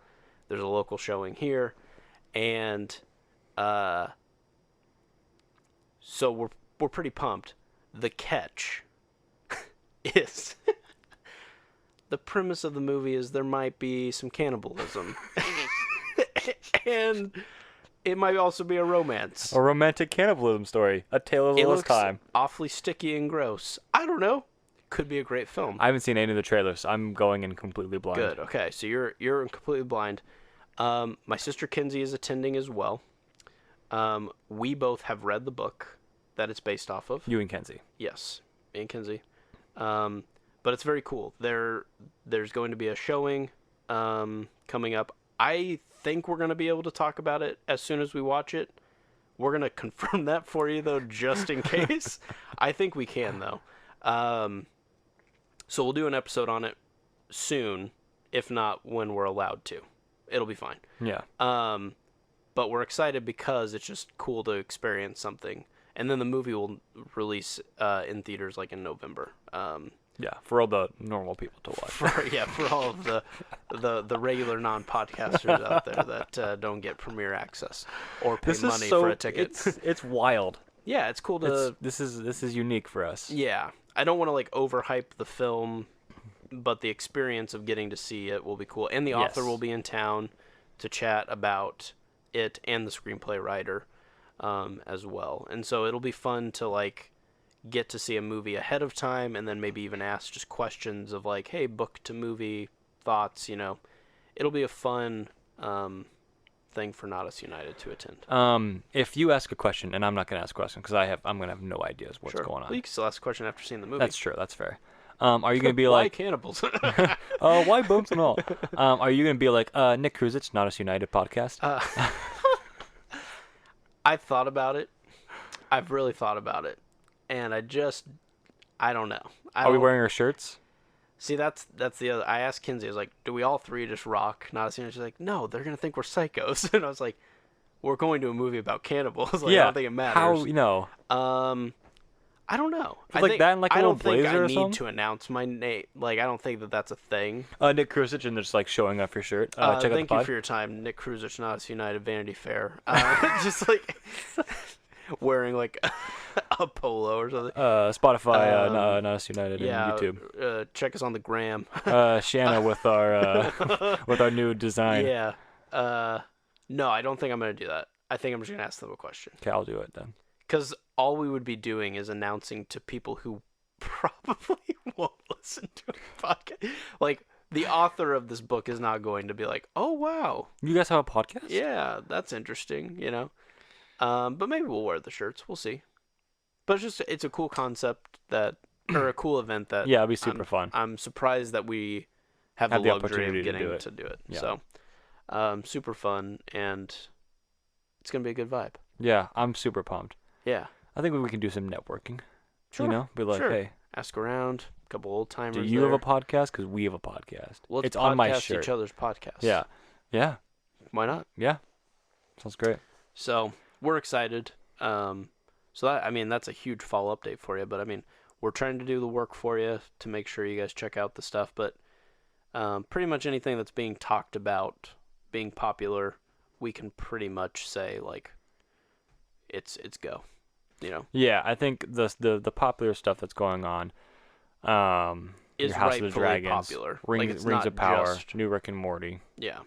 There's a local showing here. And so we're pretty pumped. The catch is... The premise of the movie is there might be some cannibalism. And it might also be a romance. A romantic cannibalism story. A Tale as Old as Time. It looks awfully sticky and gross. I don't know. Could be a great film. I haven't seen any of the trailers. I'm going in completely blind. Good. Okay, so you're completely blind. My sister Kinsey is attending as well. We both have read the book that it's based off of. You and Kenzie. Yes, me and Kinsey. But it's very cool. There's going to be a showing coming up. I think we're going to be able to talk about it as soon as we watch it. We're going to confirm that for you, though, just in case. I think we can, though. So we'll do an episode on it soon, if not when we're allowed to. It'll be fine. Yeah. But we're excited because it's just cool to experience something. And then the movie will release in theaters like in November. Yeah, for all the normal people to watch. For all of the regular non-podcasters out there that don't get premiere access or pay money for a ticket. It's wild. Yeah, it's cool to. This is unique for us. Yeah, I don't want to like overhype the film, but the experience of getting to see it will be cool, and the author will be in town to chat about it and the screenplay writer as well, and so it'll be fun to like get to see a movie ahead of time, and then maybe even ask just questions of like, hey, book to movie thoughts. It'll be a fun thing for Not Us United to attend. If you ask a question, and I'm not going to ask a question because I'm going to have no ideas what's going on. Well, you can still ask a question after seeing the movie. That's true. That's fair. Are you going to be why like cannibals? Why bones and all? Are you going to be like Nick Kruzich, Not Us United podcast? I've thought about it. I've really thought about it, and I don't know. Are we wearing our shirts? See, that's the other. I asked Kinsey, I was like, do we all three just rock Not Us United? She's like, no, they're gonna think we're psychos. And I was like, we're going to a movie about cannibals. Like, I don't think it matters. How I don't know. I think that in like a little blazer or something. I don't think I need to announce my name. Like, I don't think that's a thing. Nick Kruzich, and just like showing off your shirt. Check out the pod. Thank you for your time, Nick Kruzich, Not Us United, Vanity Fair. Just like wearing like a polo or something. Spotify, Not Us United, and YouTube. Check us on the gram. Shanna with our new design. Yeah. No, I don't think I'm gonna do that. I think I'm just gonna ask them a question. Okay, I'll do it then. Because all we would be doing is announcing to people who probably won't listen to a podcast. Like, the author of this book is not going to be like, oh, wow. You guys have a podcast? Yeah, that's interesting, But maybe we'll wear the shirts. We'll see. But it's a cool concept or a cool event that... Yeah, it'll be super fun. I'm surprised that we have the luxury of getting to do it. Yeah. So, super fun, and it's going to be a good vibe. Yeah, I'm super pumped. Yeah. I think we can do some networking. Sure. Be like, hey. Ask around, a couple old timers. Do you have a podcast? Because we have a podcast. Well, it's on my shirt. Each other's podcasts. Yeah. Yeah. Why not? Yeah. Sounds great. So, we're excited. That's a huge fall update for you. But, we're trying to do the work for you to make sure you guys check out the stuff. But pretty much anything that's being talked about being popular, we can pretty much say, like, it's go. Yeah, I think the popular stuff that's going on is House rightfully of the Dragons, popular. Rings of Power, New Rick and Morty. Yeah.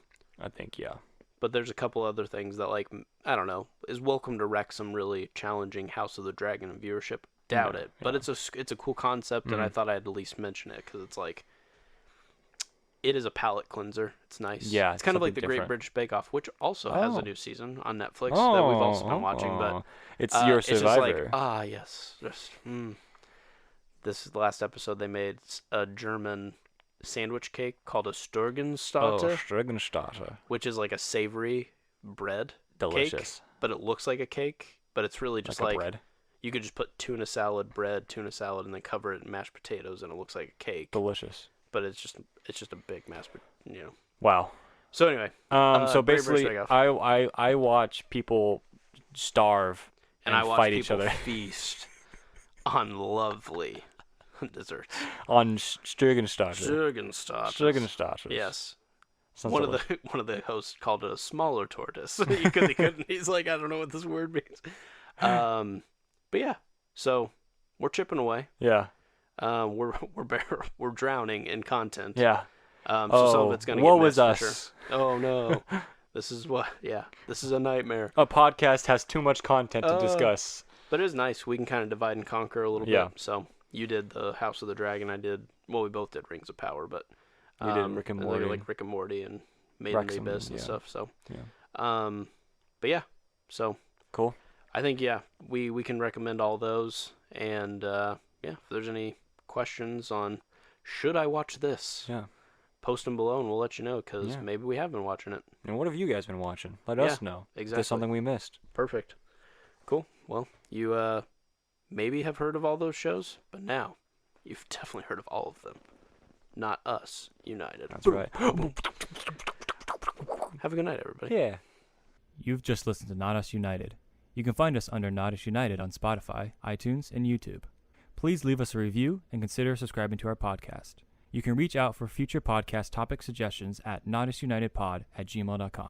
I think, yeah. But there's a couple other things that, like, I don't know, is welcome to wreck some really challenging House of the Dragon and viewership. Doubt it. But it's a cool concept, and I thought I'd at least mention it, because it's like, it is a palate cleanser. It's nice. Yeah, it's kind of like the Great British Bake Off, which also has a new season on Netflix that we've also been watching. But it's your Survivor. It's just like, yes. This is the last episode they made. It's a German sandwich cake called a Sturgenstatte. Sturgenstatte. Which is like a savory bread Delicious. cake, but it looks like a cake, but it's really just like bread. You could just put tuna salad, and then cover it in mashed potatoes, and it looks like a cake. Delicious. But it's just a big Wow. So anyway, so basically, I watch people starve and I watch fight people each other. feast on lovely desserts. On Sturgenstatte. Sturgenstatte. Yes. One of the hosts called it a smaller tortoise because he couldn't. He's like, I don't know what this word means. But yeah, so we're chipping away. Yeah. We're drowning in content. Yeah. Some of it's gonna get missed for sure. Oh no, this is a nightmare. A podcast has too much content to discuss. But it is nice. We can kind of divide and conquer a little bit. So you did the House of the Dragon. We both did Rings of Power, but you did Rick and Morty, like Rick and Morty and Made in Abyss and stuff. So but yeah, so cool. I think we can recommend all those, and if there's any questions on should I watch this, post them below and we'll let you know, because maybe we have been watching it. And what have you guys been watching? Let us know. Exactly. If there's something we missed. Perfect. Cool. Well, you maybe have heard of all those shows, but now You've definitely heard of all of them. Not Us United. That's right. Have a good night, everybody. Yeah. You've just listened to Not Us United. You can find us under Not Us United on Spotify, iTunes, and YouTube. Please leave us a review and consider subscribing to our podcast. You can reach out for future podcast topic suggestions at notusunitedpod@gmail.com.